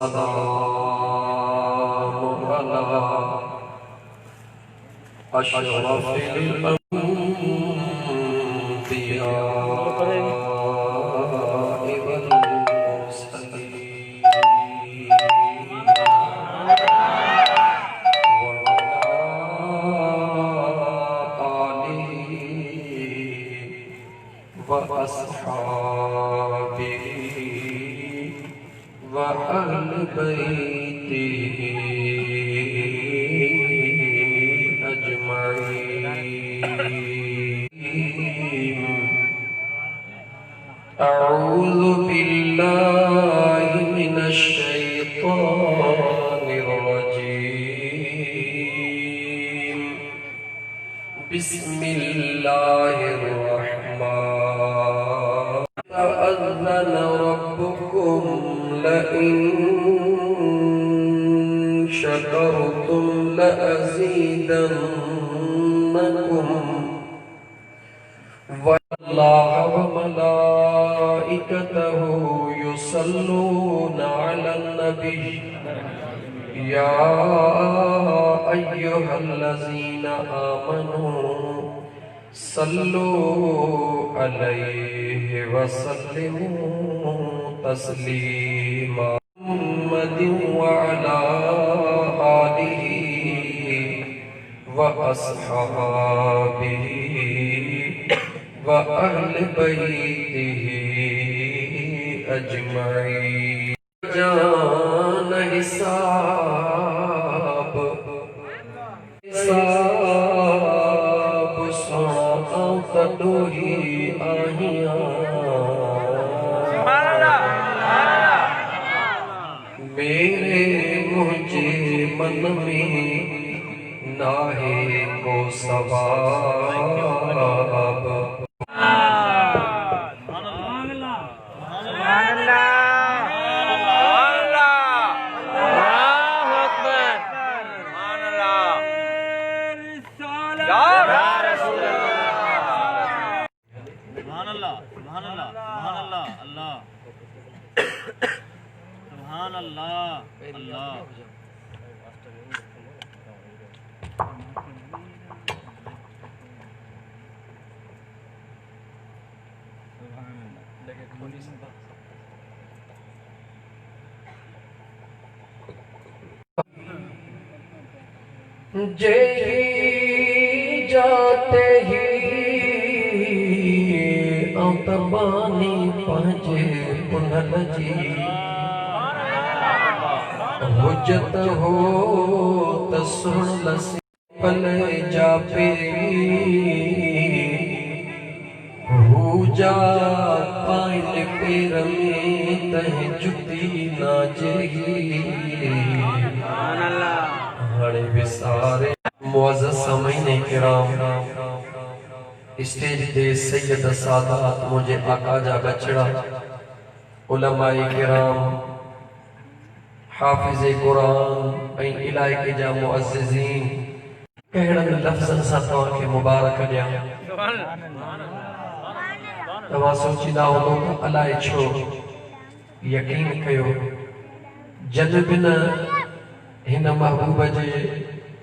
सलाम अला अशरफिल अंबिया वल मुरसलीन व अला आलिहि व अस्हाबिहि व अहल बैतिहि अजमईन। अऊज़ु बिल्लाहि मिनश शैतानिर रजीम। बिस्मिल्लाहिर रहमानिर रहीम। अज़्ज़न रब्बुकुम लइन शकरतुम लअज़ीदन्नकुम वल्लाह व मलाइकतहु युसल्लूना अलन नबी या अय्युहल्लज़ीना आमनू सल्लू अलैहि व सल्लिमू तस्लीमा। मुहम्मदिन व अला आलिहि व अस्हाबिहि व अहल बैतिहि अजमईन। जान हिसाब हिसाब सोना तदोही आहियां मेरे मुझे मन में नाहे को सवाब। जय जाते ही अंतबानी पंजे पुनल जी हुज्जत हो तसुन लसी पले जापे हुजा पाइल पेर में तह जुती ना जही हड़े विसारे। मुअज़्ज़ज़ सामीन किराम, स्टेज ते सैयद सादात मुझे आका जा बचड़ा उलमाए किराम हाफिज़े कुरान ऐं इलाइके जा मुअज़्ज़िज़ीन कहिड़नि लफ़्ज़नि सां तव्हांखे मुबारक ॾियां। तव्हां सोचींदा हूंदो त अलाए छो यकीन कयो जॾहिं बि न हिन महबूब जे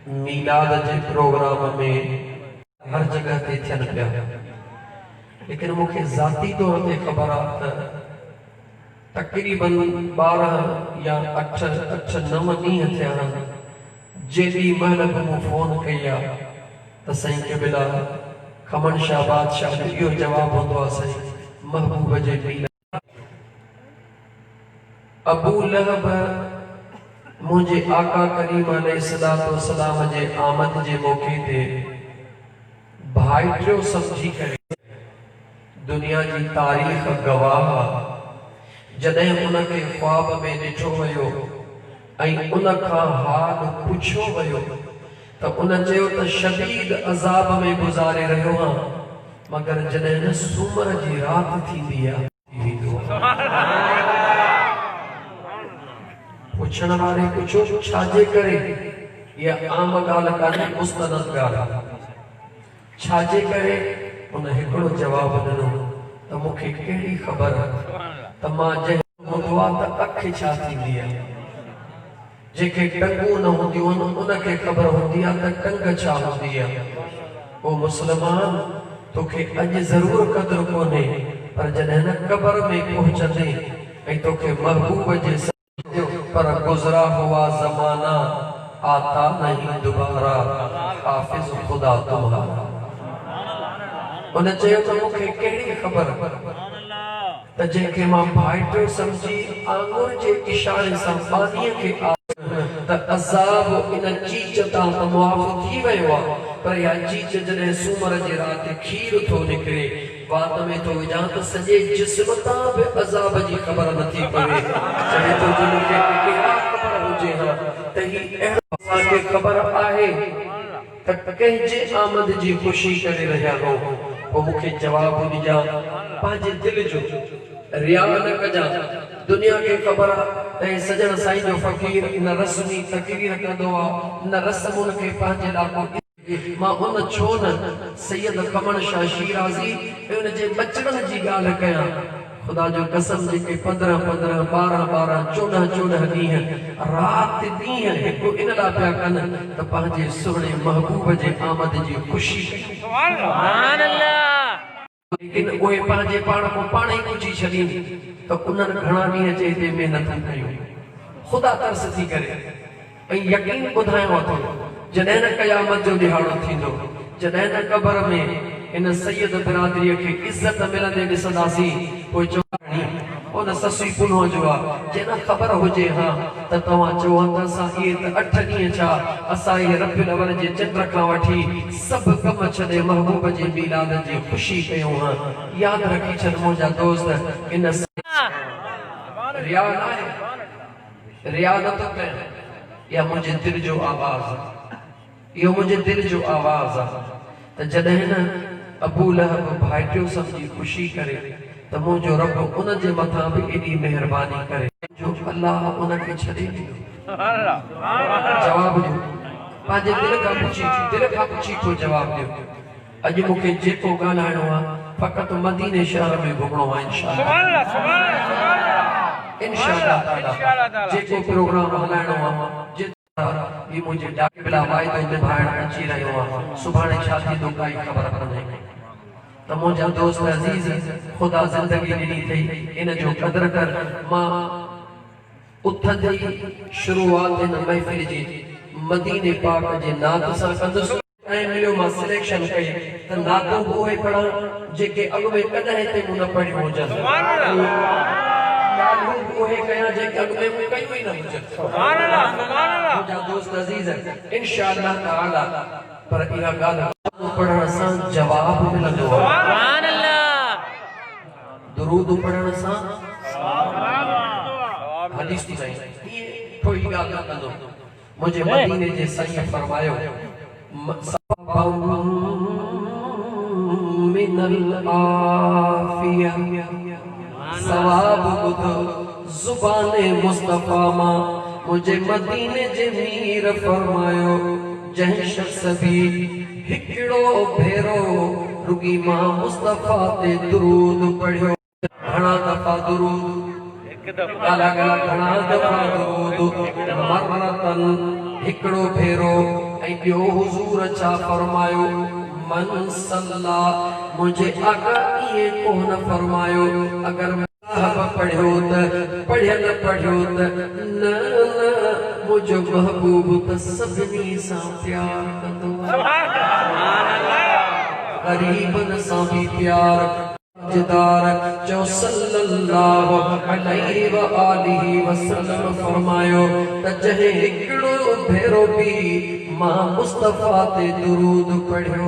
मीलाद जे प्रोग्राम में हर जगह ते थियनि पिया, लेकिन मूंखे ज़ाती तौर ते ख़बर आहे त तक़रीबन 12 या 8 9 ॾींहं थिया आहिनि जेॾी महिल बि मूं फ़ोन कई आहे त साईं क़िबला खमन शाह बादशाह जो इहो जवाबु हूंदो आहे साईं महबूब जे मीलाद। अबू लहब मुझे आका करीम अलैहिस्सलाम जे आमद जे मौके ते भाइटियो समझी करे दुनिया जी तारीख़ गवाह जॾहिं उनखे ख्वाब में ॾिठो वियो ऐं उन खां हाल पुछियो वियो त उन चयो त शदीद अज़ाब में गुज़ारे रहियो आहियां, मगर जॾहिं न सूमर जी राति थींदी आहे पुछण वारे पुछो छाजे करे, ये आम ॻाल्हि कान्हे मुस्तनद ॻाल्हि छाजे करे। उन हिकिड़ो जवाब ॾिनो त मूंखे कहिड़ी ख़बर त मां जंहिं ॿुधो आहे त अखि छा थींदी आहे। जेके टंगू न होंदियूं उनखे ख़बर होंदी आहे त टंग छा हूंदी आहे। ओ मुस्लमान तोखे अॼु ज़रूर क़दुर कोन्हे पर जॾहिं न क़बर में पहुचंदे ऐं तोखे महबूब जे पर गुज़रा हुआ ज़माना आता नहीं दोबारा हाफिज़ खुदा तुम्हारा। उन चयो त मूंखे कहिड़ी ख़बर त जंहिंखे मां भाइटो सम्झी आंगुर जे इशारे सां पाणीअ खे त अज़ाब इन चीच तां त मुआफ़ थी वियो आहे पर इहा चीच जॾहिं सूमर जे राति खीर थो निकिरे वात में थो विझां त सॼे जिस्म तां बि अज़ाब जी ख़बर नथी पवे। चवे थो जो मूंखे कहिड़ा ख़बर हुजे हा त ही अहिड़ो असांखे ख़बर आहे त कंहिंजे आमद जी ख़ुशी करे रहिया हो। पोइ मूंखे जवाब ॾिजां पंहिंजे दिलि जो रिया न कजां। दुनिया खे ख़बर आहे त सजण साईं जो फ़क़ीर न रस्मी तक़रीर कंदो आहे न रस्म उनखे पंहिंजे ॾाको मां उन छो न सैयद कमर शाह शिराज़ी ऐं उनजे बचड़नि जी ॻाल्हि कयां। खुदा जो कसम जेके 15 15 12 12 14 14 ॾींहं राति ॾींहं हिकु इन लाइ पिया कनि त पंहिंजे सुहिणे महबूब जे आमद जी ख़ुशी सुभान अल्लाह। लेकिन उहे पंहिंजे पाण को पाण ई पुछी छॾीनि त उन्हनि घणा ॾींहं जे हिते महिनतूं कयूं। ख़ुदा तरस थी करे ऐं यकीन ॿुधायांव थो जॾहिं न क़यामत जो ॾिहाड़ो थींदो जॾहिं न क़बर में इन सैयद बिरादरीअ खे इज़त मिलंदे ॾिसंदासीं पोइ चवणी उन ससुई पुनो जो आहे जे न ख़बर हुजे हा त तव्हां चओ त असां इहे त 8 ॾींहं छा असां इहे रबियुल अव्वल जे चंड खां वठी सभु कम छॾे महबूब जे मीलाद जी ख़ुशी कयूं हा। यादि रखी छॾ मुंहिंजा दोस्त इन रिया न आहे रिया न थो कयां इहा मुंहिंजे दिलि जो आवाज़ इहो मुंहिंजे दिलि जो आवाज़ आहे त जॾहिं न अबू लहब भाइटियो सम्झी ख़ुशी करे त मुंहिंजो रब उन जे मथां बि एॾी महिरबानी करे जो अल्लाह उनखे छॾे ॾिनो। जवाब ॾियो पंहिंजे दिलि खां पुछी को जवाब ॾियो। अॼु मूंखे जेको ॻाल्हाइणो आहे फ़क़ति मदीने शहर में घुमणो आहे इंशाअल्लाह जेको प्रोग्राम हलाइणो आहे ये मुझे डाक बिला वायदो निभाइण अची रहियो आहे सुभाणे छा थींदो काई ख़बर कोन्हे। त मुंहिंजा दोस्त अज़ीज़ ख़ुदा ज़िंदगी ॾिनी अथई इन जो क़दुरु कर। मां उथंदे ई शुरूआत हिन महफ़िल जी मदीने पाक जे नात सां कंदुसि ऐं मिलियो मां सिलेक्शन कई त नातूं बि उहे पढ़ां जेके अॻु में कॾहिं हिते मूं न पढ़ियूं हुजनि उहे कयां जेके अॻु में मूं कयूं ई न हुजनि। मुंहिंजा दोस्त अज़ीज़ इंशाअल्लाह ताला पर इहा ॻाल्हि पढ़ण सां जवाब मिलंदो आहे। दुरूद पढ़ण सां हदीस थी सही कोई ॻाल्हि न कंदो। मुंहिंजे मदीने जे साईं फरमायो मिनल आफिया सवाब ॿुधो ज़ुबाने मुस्तफ़ा मां मुझे मदीने जे मीर फरमायो जंहिं शख्स भी हिकिड़ो भेरो रुगी मां मुस्तफ़ा ते दुरूद पढ़ियो घणा दफ़ा दुरूद घणा दफ़ा दुरूद मरतन हिकिड़ो भेरो ऐं ॿियो हुज़ूर छा फरमायो मन सल्ला मुझे आका इहे कोन फरमायो अगर पढ़ियो त पढ़ियल पढ़ियो त न मुझो महबूब त सभिनी सां प्यार कंदो गरीबन सां भी प्यार जिदार जो सल्लल्लाहु अलैहि व आलिहि वसल्लम फरमायो त जंहिं हिकिड़ो भेरो भी मां मुस्तफ़ा ते दुरूद पढ़ियो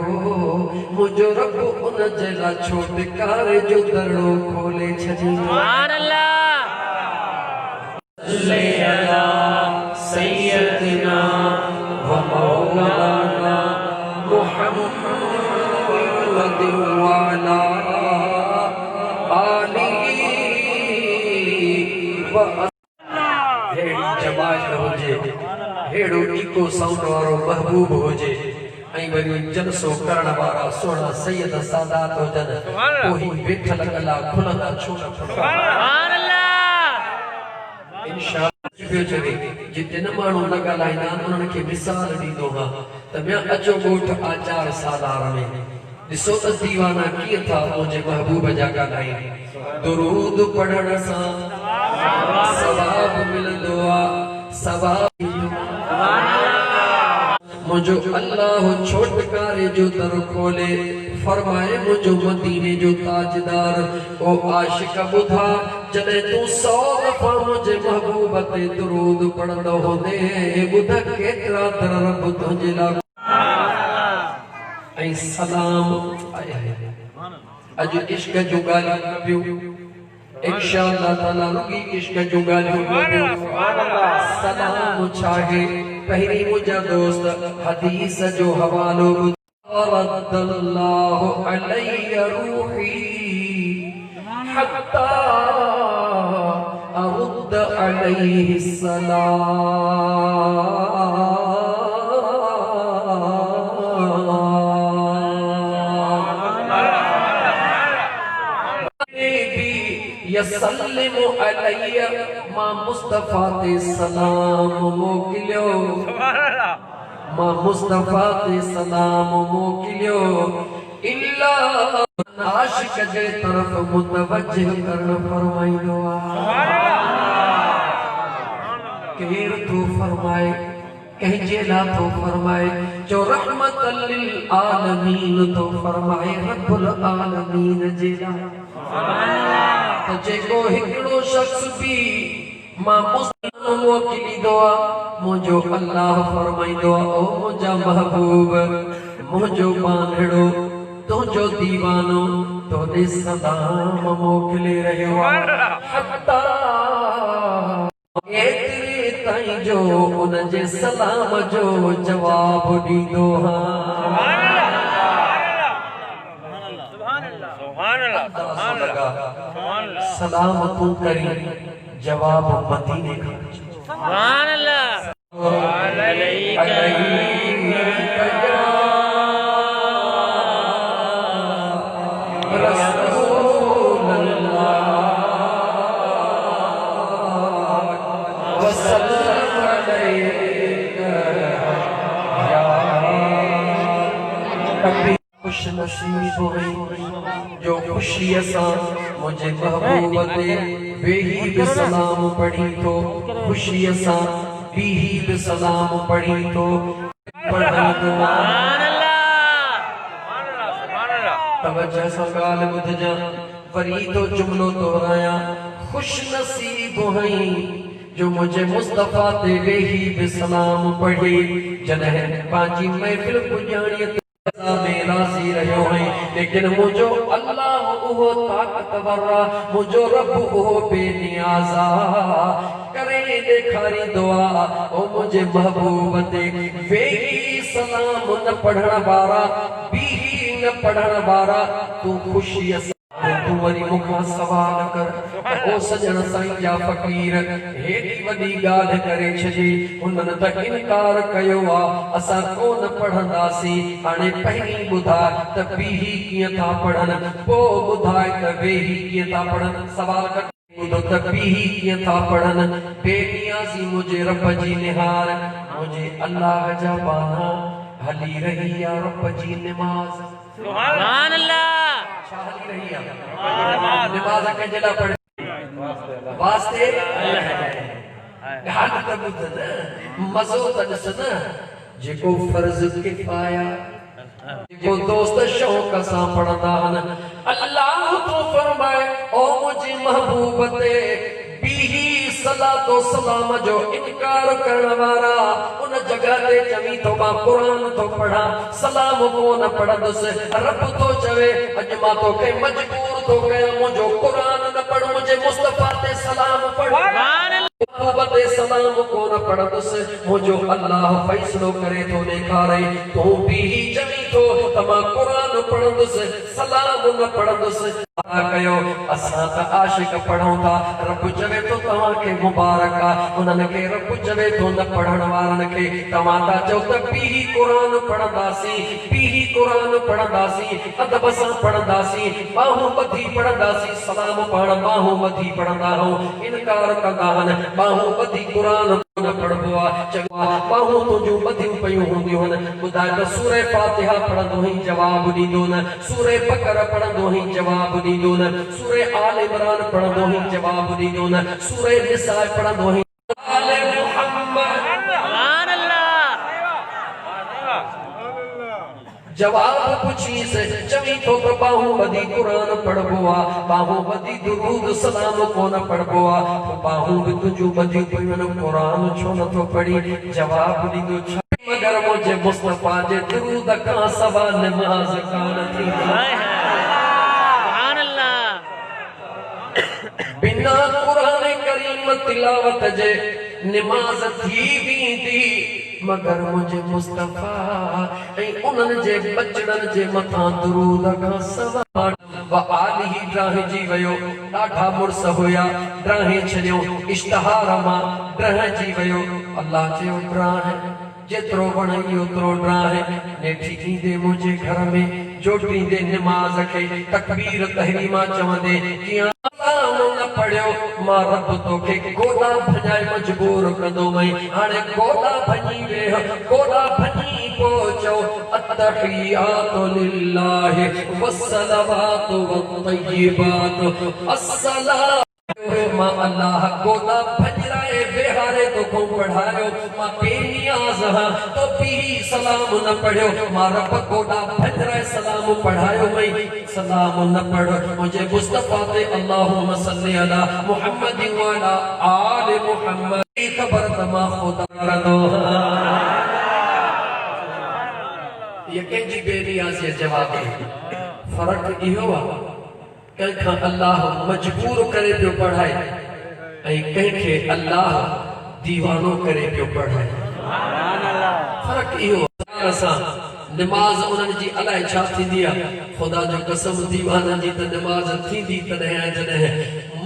मुझो रब उन जे लाइ छो टिकार जो दड़ो खोले छॾी। सुभान अल्लाह सल्ले अला सय्यदना व मौलाना मुहम्मद व अला आलिहि व हेड़ी जमात हुजे हेड़ो इको साउंड वारो महबूब हुजे ऐं वरी जलसो करण वारा सोना सैयद सादात हुजनि पोइ वेठल गला खुलंदा छो न सुभान अल्लाह। इन जिते न माण्हू न ॻाल्हाईंदा उन्हनि खे मिसाल ॾींदो हां त मैं अचो ॻोठ आचार सालार में ॾिसो त दीवाना कीअं था मुंहिंजे महबूब जा ॻाल्हाइनि दुरूद पढ़ण सां सवाब मिलंदो आहे सवाब मुझो अल्लाह छोटकारे जो दर खोले फरमाए मुझो मदीने जो ताजदार ओ आशिक बुधा जने तू 100 दफा मुझे महबूब ते दुरूद पढ़ंदो होंदे बुध केतरा दर रब तुझे ला ऐ सलाम अज इश्क जो गालियां कबियो इंशाअल्लाह ताला रुगी इश्क जो गालियां कबियो सलाम चाहे पहली मुझा दोस्त हदीस जो हवालो रद्दल्लाहु अलैहि रूही हत्ता अरुद अलैहि यसल्लिमु अलैया मां मुस्तफा ते सलाम मोकिलियो मां मुस्तफा ते सलाम मोकिलियो इल्ला आशिक जे तरफ मुतवज्जिह करण फरमाइंदो केर तो फरमाए कहजे ला तो फरमाए जो रहमतल लिल आलमीन तो फरमाए रब्बुल आलमीन जे ला तो जेको हिकड़ो शख्स भी मां मुस्लिम मोकिली दुआ मुझो अल्लाह फरमाइंदो ओ मुझा महबूब मुझो बांधड़ो तुझो दीवानो तोने सलाम मोकिले रहियो हत्ता एतिरे ताईं जो उन जे सलाम जो जवाब ॾींदो हां सलाम तू करी जवाब मदीने का सुभान अल्लाह अलैका रसूल अल्लाह वसल्लम अलैका या कभी खुश नसीब हुई जो खुशी सां मुझे महबूब ते वेही बि सलाम पढ़ी तो खुशी सां बीही बि सलाम पढ़ी तो तवज्जो सां ॻाल्हि ॿुधजा वरी तो जुमलो दोहराया खुश नसीब हई जो मुझे मुस्तफा ते वेही बि सलाम पढ़ी जॾहिं पंहिंजी महफ़िल पुॼाणीअ में राज़ी रहियो है लेकिन मुझो अल्लाह उहो ताकतवर मुझो रब उहो बेनियाज़ा करे ॾेखारी दुआ ओ मुझे महबूब ते वेही सलाम न पढ़ण वारा बीही न पढ़ण वारा तू खुशीअ तू वरी मुखां सवाल कर ओ सजण साईं जा फ़कीर हेॾी वॾी ॻाल्हि करे छॾी उन्हनि त इनकार कयो असां कोन पढ़ंदासीं हाणे पहिरीं ॿुधाए त बीही कीअं था पढ़नि पोइ ॿुधाए त वेही कीअं था पढ़नि सवाल कर ॿुधो त बीही कीअं था पढ़नि बेनियाज़ी मुंहिंजे रब जी निहार मुंहिंजे अल्लाह जा बाना हली रही आहे रब जी निमाज़ सुभान अल्लाह शाहली रही है नमाज के जला पढ़ वास्ते हाल त बुध न मज़ो त ॾिस न जेको फर्ज़ किफ़ाया जेको दोस्त शौक़ सां पढ़ंदा आहिनि अल्लाह तो फरमाए ओ मुंहिंजी महबूब ते बीही सलातो सलाम जो इनकार करण वारा उन जगह ते चवी तो मां कुरान तो पढ़ा सलाम को न पढ़दुसि रब तो चवे अज मां तो के मजबूर तो कया मुझो कुरान न पढ़ मुझे मुस्तफा ते सलाम पढ़ महबूब ते सलाम को न पढ़दुसि मुझो अल्लाह फैसलो करे तो ॾेखारे तू भी चवी तो त मां कुरान पढ़दुसि सलाम न पढ़दुसि कयो असां त आशिक पढ़ूं था रब चवे तो तव्हां खे मुबारक आहे उन्हनि खे रब चवे तो न पढ़ण वारनि खे तव्हां था चओ त पीही क़ुरान पढ़ंदासीं पीही क़ुरान पढ़ंदासीं अदब सां पढ़ंदासीं बाहूं ॿधी पढ़ंदासीं सलाम पाण बाहूं ॿधी पढ़ंदा आहियूं इनकार कंदा आहिनि बाहूं ॿधी क़ुरान न पढ़बो आहे चङो बाहूं तुंहिंजूं ॿधियूं पयूं हूंदियूं आहिनि ॿुधाए त सूरे फातिहा पढ़ंदो ई जवाब ॾींदो न सूरे बकर पढ़ंदो ई जवाब ॾींदो न सूरे आल इमरान पढ़ंदो ई जवाब ॾींदो न सूरे निसा पढ़ंदो ई आले मुहम्मद सुभान अल्लाह जवाब पुछीस चवी तो बाहूं ॿधी क़ुरान पढ़बो आहे बाहूं ॿधी दुरूद सलाम कोन पढ़बो आहे बाहूं बि तुंहिंजूं ॿधियूं पयूं आहिनि क़ुरान छो नथो पढ़ी जवाब ॾींदो मगर मुझे मुस्तफा जे दुरूद का सवा नमाज कान थी सुभान अल्लाह बिना कुरान करीम तिलावत जे नमाज थी वेंदी मगर मुझे मुस्तफा ऐं उन्हनि जे बचड़नि जे मथां दुरूद का सवा व आलिही ड्राहिजी वियो ॾाढा मुड़स हुया ड्राहे छॾियो इश्तिहार मां ड्राहिजी वियो अल्लाह चयो ड्राहे जेतिरो वणे ओतिरो ड्राहे नेठी ईंदे मुंहिंजे घर में जोटींदे नमाज़ खे तकबीर तहरीमा चवंदे कीअं न पढ़ियो मां रब तोखे गोदा भॼाए मजबूर कंदो मई हाणे गोदा भॼी वेह गोदा भॼी पहुचो अत्तहियातु लिल्लाहि वस्सलावातु वत्तय्यिबातु अस्सलाम मां अल्लाह गोदा भजराए बेहारे तो को पढ़ायो मां बेनियाज हां तो भी सलाम न पढ़ियो मां रब गोदा भजराए सलाम पढ़ायो मई सलाम न पढ़ मुझे मुस्तफा ते अल्लाहुम्मा सल्ली अला मुहम्मद व अला आले मुहम्मद खबर तमा खुदा रदो ये केजी बेनियाज जवाब फर्क इहो आहे कंहिंखां अल्लाह मजबूर करे पियो पढ़ाए ऐं कंहिंखे अल्लाह दीवानो करे पियो पढ़ाए फर्क इहो असां नमाज उन्हनि जी अलाए छा थींदी आहे ख़ुदा जो कसम दीवाननि जी त नमाज थींदी तॾहिं जॾहिं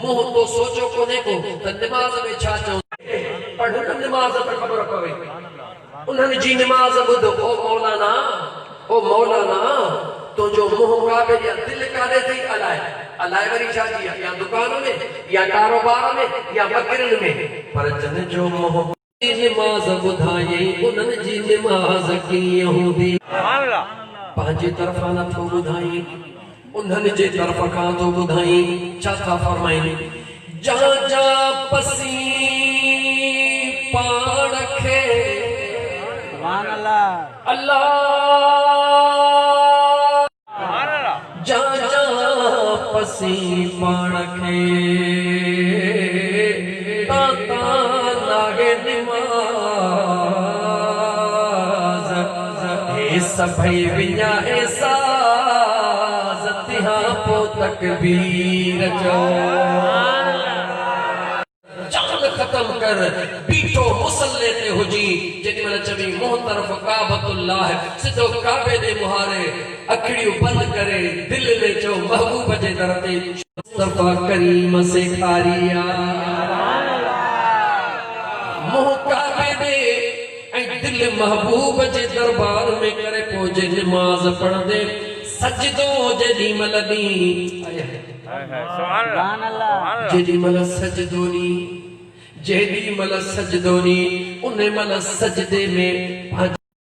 मुंहुं तो सोचो कोन्हे को त नमाज में छा चवंदा पर हुन नमाज त ख़बर पवे उन्हनि जी नमाज ॿुध ओ मौलाना तुझो मुंह काबे या दिल कादे थी अलाए वरी छा जी या दुकान में या कारोबार में या बकरन में पर जन जो मुंह नमाज ॿुधाई उन्हनि जी नमाज कीअं हूंदी सुभान अल्लाह पंहिंजे तरफ़ां नथो ॿुधाई उन्हनि जे तरफ़ खां थो ॿुधाई छा था फरमाइनि जा जा पसी पाण खे सुभान अल्लाह अल्लाह पसी पाण खे ताता लागे नमाज हे सभई विया एसाज़ तिहां पो तकबीर जो चाल खत्म कर बीठो मुसल्ले ते हुजी जेॾी महिल चवी मुंह तरफ़ काबतुल्लाह सिधो काबे दे मुहारे अखड़ियूं बंद करे दिल में चो महबूब जे दर ते मुस्तफा करीम से खारिया मुंह काबे दे ऐं दिल महबूब जे दरबार में करे पोजे नमाज पढ़ंदे सजदो जेॾी महिल दी सुभान अल्लाह जेॾी महिल सजदो दी जेॾी महिल सजदो दी उन महिल सजदे में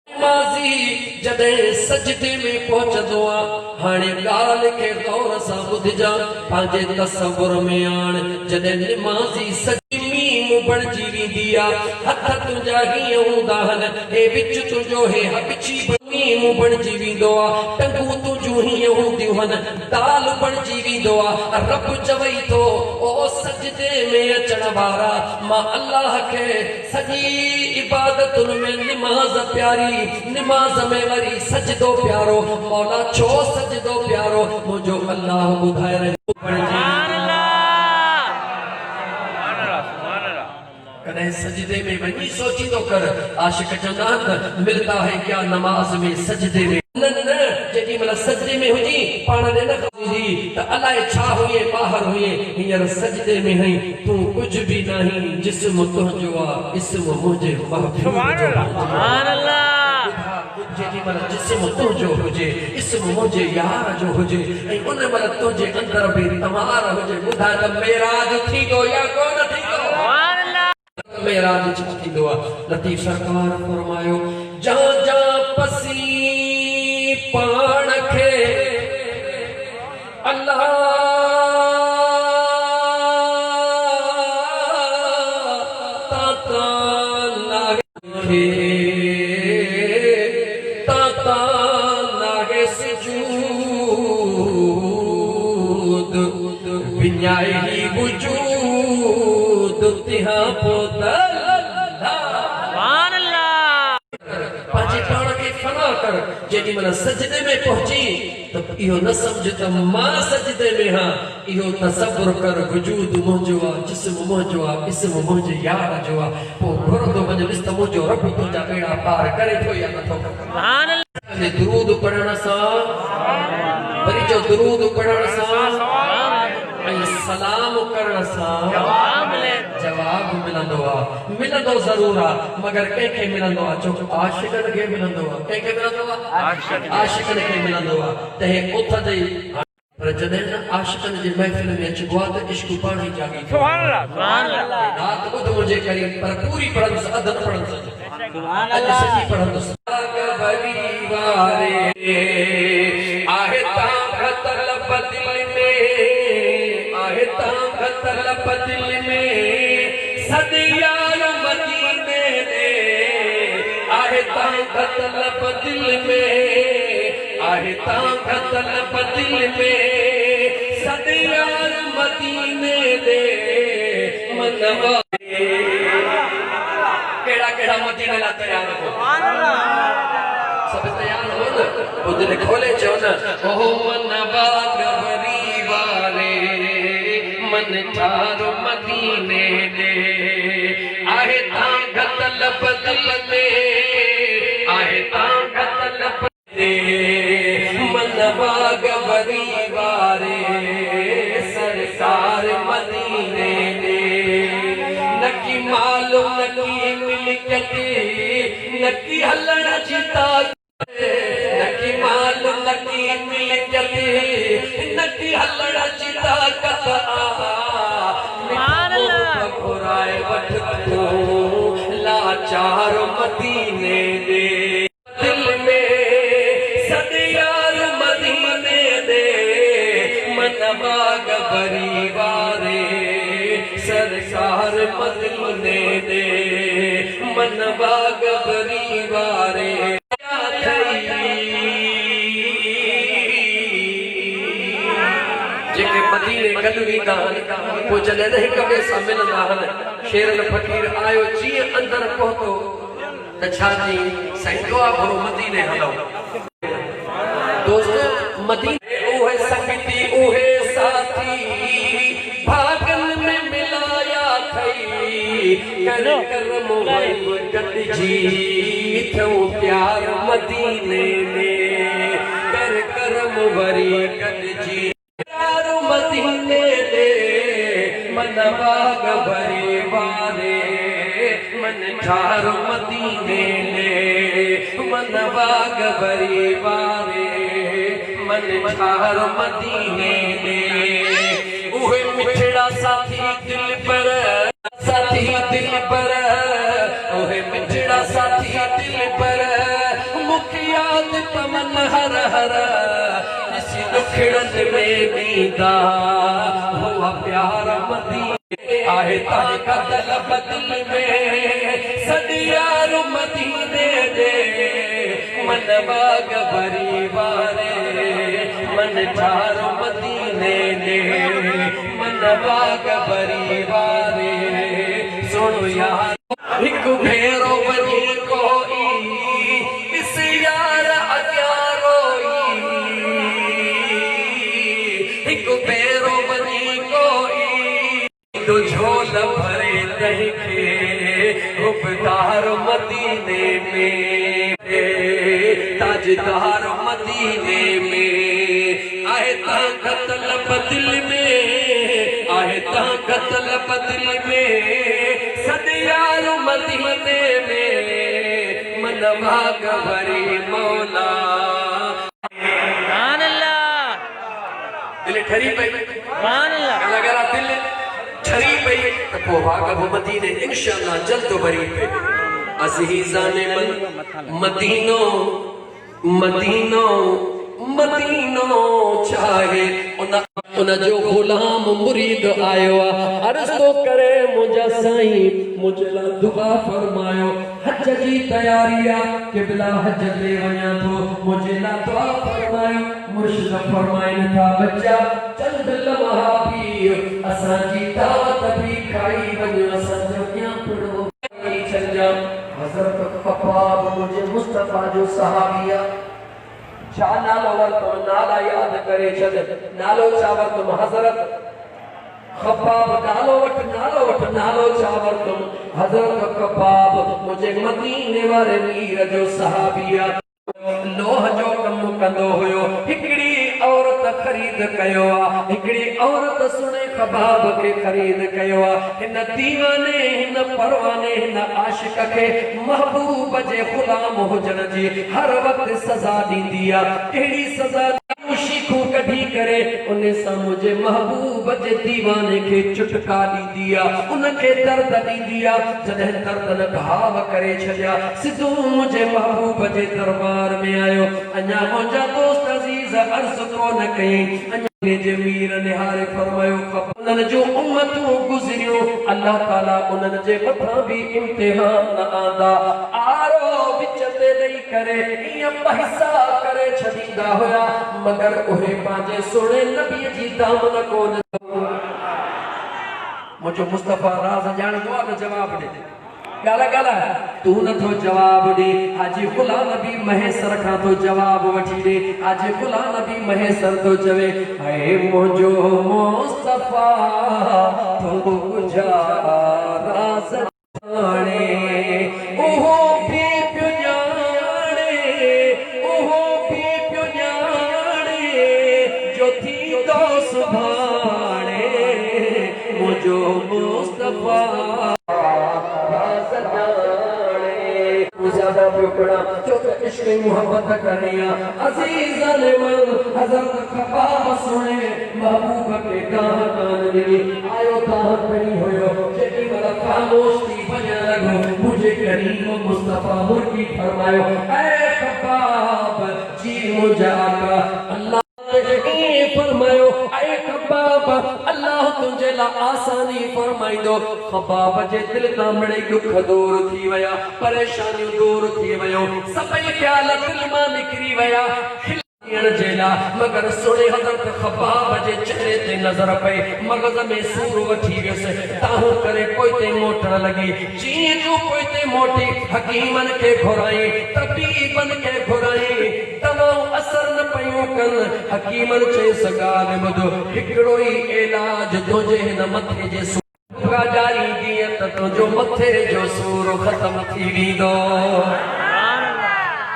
नमाज़ी जॾहिं सजदे में पहुचंदो आहे हाणे ॻाल्हि खे गौर सां ॿुधजा पंहिंजे तसव्वुर में आण जॾहिं नमाज़ी सजमी बणिजी वेंदी आहे हथ तुंहिंजा हीअं हूंदा आहिनि हे विच तुंहिंजो हे हबिची मीम बणिजी वेंदो आहे टंगूं तुंहिंजूं हीअं हूंदियूं आहिनि दाल बणिजी वेंदो आहे रब चवई थो ओ सजदे में अचण वारा मां अल्लाह खे सॼी इबादतुनि में नमाज़ प्यारी नमाज़ में वरी सजदो प्यारो मौला छो सजदो प्यारो मुंहिंजो अल्लाह ॿुधाए रहियो कदे सजदे में वही सोची तो कर आशिक जन्नत मिलता है क्या नमाज में सजदे में न जेडी मतलब सजदे में हुजी पाण ने न हुंदी त अलाए छा हुए बाहर हुए हींअर सजदे में हई तू कुछ भी नहीं जिस्म तुंहिंजो आ इस्म मुंहिंजे महबूब जो सुभान अल्लाह जेडी मन जिस्म तुंहिंजो हुजे इस्म मुंहिंजे यार जो हुजे ऐं उन महिल तुंहिंजे अंदर बि तमार हुजे ॿुधा त मेराज थींदो या कोन थींदो सुभान अल्लाह मेराज छा थींदो आहे लतीफ़ सरकार फरमायो जा जा पसी पाण खे अल्लाह ताता नागे ताता नागे सुजूद विन्याय ही वजूद तिहा पोदल सुभान अल्लाह पांजी प्राण के फना कर जेडी मन सजदे में पहुंची तो इहो न समझ त मां सजदे में हां इहो तसव्वुर कर वजूद मुंहिंजो आ जिस्म मुंहिंजो आ इस्म मुंहिंजे यार जो आ पोइ घुरंदो वञ ॾिस त मुंहिंजो रब तुंहिंजा बेड़ा पार करे थो या नथो सुभान अल्लाह दुरूद पढ़ण सां वरी जो दुरूद पढ़ण सां ऐं सलाम करण सां जवाब मिलंदो ज़रूर आ मगर कंहिंखे मिलंदो आ छो आशिक़नि खे मिलंदो आ कंहिंखे मिलंदो आ आशिक़नि खे मिलंदो आ त हे उथ ते पर जॾहिं न आशिक़नि जी महफ़िल में अचिबो आहे त इश्क पाण ई जागी सुभान अल्लाह रात ॿुध मुंहिंजे करीब पर पूरी पढ़ंदुसि अधु न पढ़ंदुसि सुभान अल्लाह सॼी पढ़ंदुसि आहे तां खतल बदिल में आहे तां खतल बदिल में सदियार मदीने दे आहे तां खतल बदिल में आहे तां खतल बदिल में सदियार मदीने दे मनवा केड़ा केड़ा मदीने ला तैयार हो सुभान अल्लाह सब तैयार हो न वो दिल खोले चो न ओ मनवा गबरी वाले मन ठारो मदीने दे आहे तां खतल बदिल में आहे तां खतल मनवा गबरी वारे सरकार मदीने दे नकी मालूम नकी मिलकत नकी हलण जी ताकत नकी मालूम नकी मिलकत नकी हलण जी ताकत सुभान अल्लाह घुराए वठ तू लाचार मदीने दे दिल में सदियार मदीने दे मनवा गबरी वारे सरकार मदीने दे मनवा गबरी वारे जेके मदीने गॾु वेंदा आहिनि पोइ जॾहिं हिक ॿिए सां मिलंदा आहिनि शेरल फ़क़ीर आयो जीअं अंदरि पहुतो त छा जी साईं दुआ घुरो मदीने हलो दोस्तो मदीने उहे संगती उहे साथी भागन में मिलाया थई कर करम वई गॾिजी थियो प्यार मदीने में कर करम वरी गॾिजी प्यार मदीने दे मनवा गबरी वारे मन ठार मदीने दे मनवा गबरी वारे मन ठार मदीने दे उहे मिठड़ा साथी दिल पर उहे मिठड़ा साथी दिल पर मुखियात पवन हर हर इसी दुखड़न में बीता हुआ प्यार मदीने आहे तां खतल बदिल में सदियार मदीने दे मनवा गबरी वारे मन ठार मदीने दे मनवा गबरी वारे सुनो यार हिक भेरो वञी कोई इस यार अॻियां रोई हिक भेरो वञी कोई तो झोल भरे तंहिंखे रुबदार मदीने में ताजदार मदीने में आहे आहे ताकत लब दिल में, आहे ताकत लब दिल में, सदियार मदीने में मनवा गवरी मौला। दिल ठरी पई, अगर दिल ठरी पई तो पोइ वागब मदीने इंशाअल्लाह जल्द भरी पे। अज़ीज़ाने मदीनो मदीनो मदीनो चाहे उन जो गुलाम मुरीद आयो अर्ज़ तो करे मुझा साईं मुझे ला दुआ फरमायो। हज जी तैयारी किबला हज ले वञा थो मुझे ला दुआ फरमायो। मुर्शिद फरमाइन था बच्चा चंद लम्हा भी असां जी दावत भी खाई वञो असां जो क्या पढ़ो चल जा। हज़रत ख़ब्बाब मुझे मुस्तफ़ा जो सहाबिया छा नालो वरतो नाला याद करे छद नालो छा वरतो हज़रत ख़ब्बाब नालो वठ नालो छा वरतो हज़रत ख़ब्बाब मुझे मदीने वारे मीर जो सहाबिया। लोह जो कम कंदो हुयो हिकड़ी औरत खरीद कयो हिकड़ी औरत सुने ख़ब्बाब के खरीद कयो हिन दीवाने हिन परवाने हिन आशिक के महबूब जे गुलाम हुजन जी हर वक्त सजा दींदी एड़ी सजा शीखू कढी करे उन सा मुझे महबूब जे दीवाने के चुटका दींदी उन के दर्द दींदी जदे दर्द न भाव करे छया सिद्धू मुझे महबूब जे दरबार में आयो। अञा मुझा दोस्त अजीज अर्ज़ को न कई जे मीर निहारे फरमायो उन्हनि जो उम्मतूं गुज़रियो अल्लाह ताला उन्हनि जे मथां भी इम्तिहान आंदा आरो विच ते ॾेई करे ईअं पैसा करे छॾींदा हुया मगर उहे पंहिंजे सुहिणे नबीअ जी दामन कोन। मुंहिंजो मुस्तफ़ा राज़ ॼाणंदो आहे न जवाब ॾे गाला गाला तू न तो जवाब दे हाजी गुलाम नबी महेसर का तो जवाब वठी दे हाजी गुलाम नबी महेसर तो चवे है मुझो मुस्तफा तो गुजा राज जाने ओहो भी प्यो जाने ओहो भी प्यो जाने जो थी दो सुभाने मुझो मुस्तफा इश्क़ मोहब्बत करिया अज़ीज़न मन हज़रत ख़ब्बाब सुने महबूब के गाह कान दी आयो ताह खड़ी होयो जेडी वाला खामोश थी वञण लॻो मुझे करीम मुस्तफ़ा मुर्गी फरमायो ऐ ख़ब्बाब जी मुझा आका अल्लाह फरमायो ऐ ख़ब्बाब अल्लाह तुझे ला आसानी फरमाइंदो। ख़ब्बाब जे दिल तां मिड़ई दुख दूर थी वया परेशानियूं दूर थी वयो सभई ख्याल दिल मां निकिरी वया जेला मगर सुने हज़रत ख़ब्बाब जे चेहरे ते नजर पे मगज़ में सूर वठी वियसि ताहू करे पोइते मोटण लगी जीअं जो पोइते मोटी हकीमन के घुराई तबीबन के घुराई दवाऊं असर न पयूं कन हकीमन चयसि ॻाल्हि ॿुधो हिकिड़ो ई इलाज तुंहिंजे हिन मथे जे सूर जारी जीअं त तुंहिंजो मथे जो सूर ख़त्म थी वेंदो।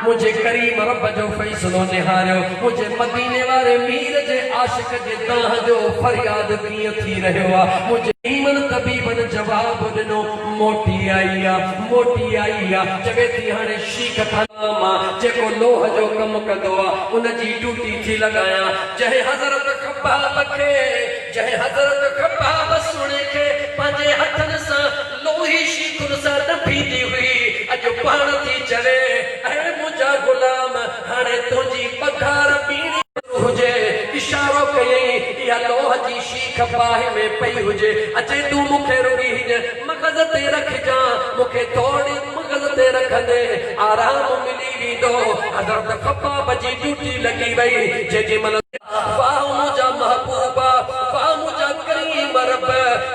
मुझे करीम रब जो फैसलो निहारियो मुझे मदीने वाले मीर जे आशिक जे दाह जो फरियाद कीअं थी रहियो आहे मुझे ईमन तबीबन जवाब ॾिनो मोटी आई चवे थी हाणे शीख खाना जेको लोह जो कम कंदो आहे उन जी ड्यूटी थी लॻायां जंहिं हज़रत ख़ब्बाब सुणे खे पंहिंजे हथनि सां लोही शीखुनि सां ॾफींदी हुई अॼु पाण थी चवे गुलाम हाणे तुझी पघार पीणी हुजे इशारो कयई या लोह जी शीख बाहि में पई हुजे अचे तू मुखे रुगी हिन मगज़ ते रख जा मुखे थोड़ी मगज़ ते रख दे आराम मिली वेंदो। हज़रत ख़ब्बाब जी ड्यूटी लगी वई जेॾी महिल वाह मुंहिंजा महबूबा वाह मुंहिंजा करीम रब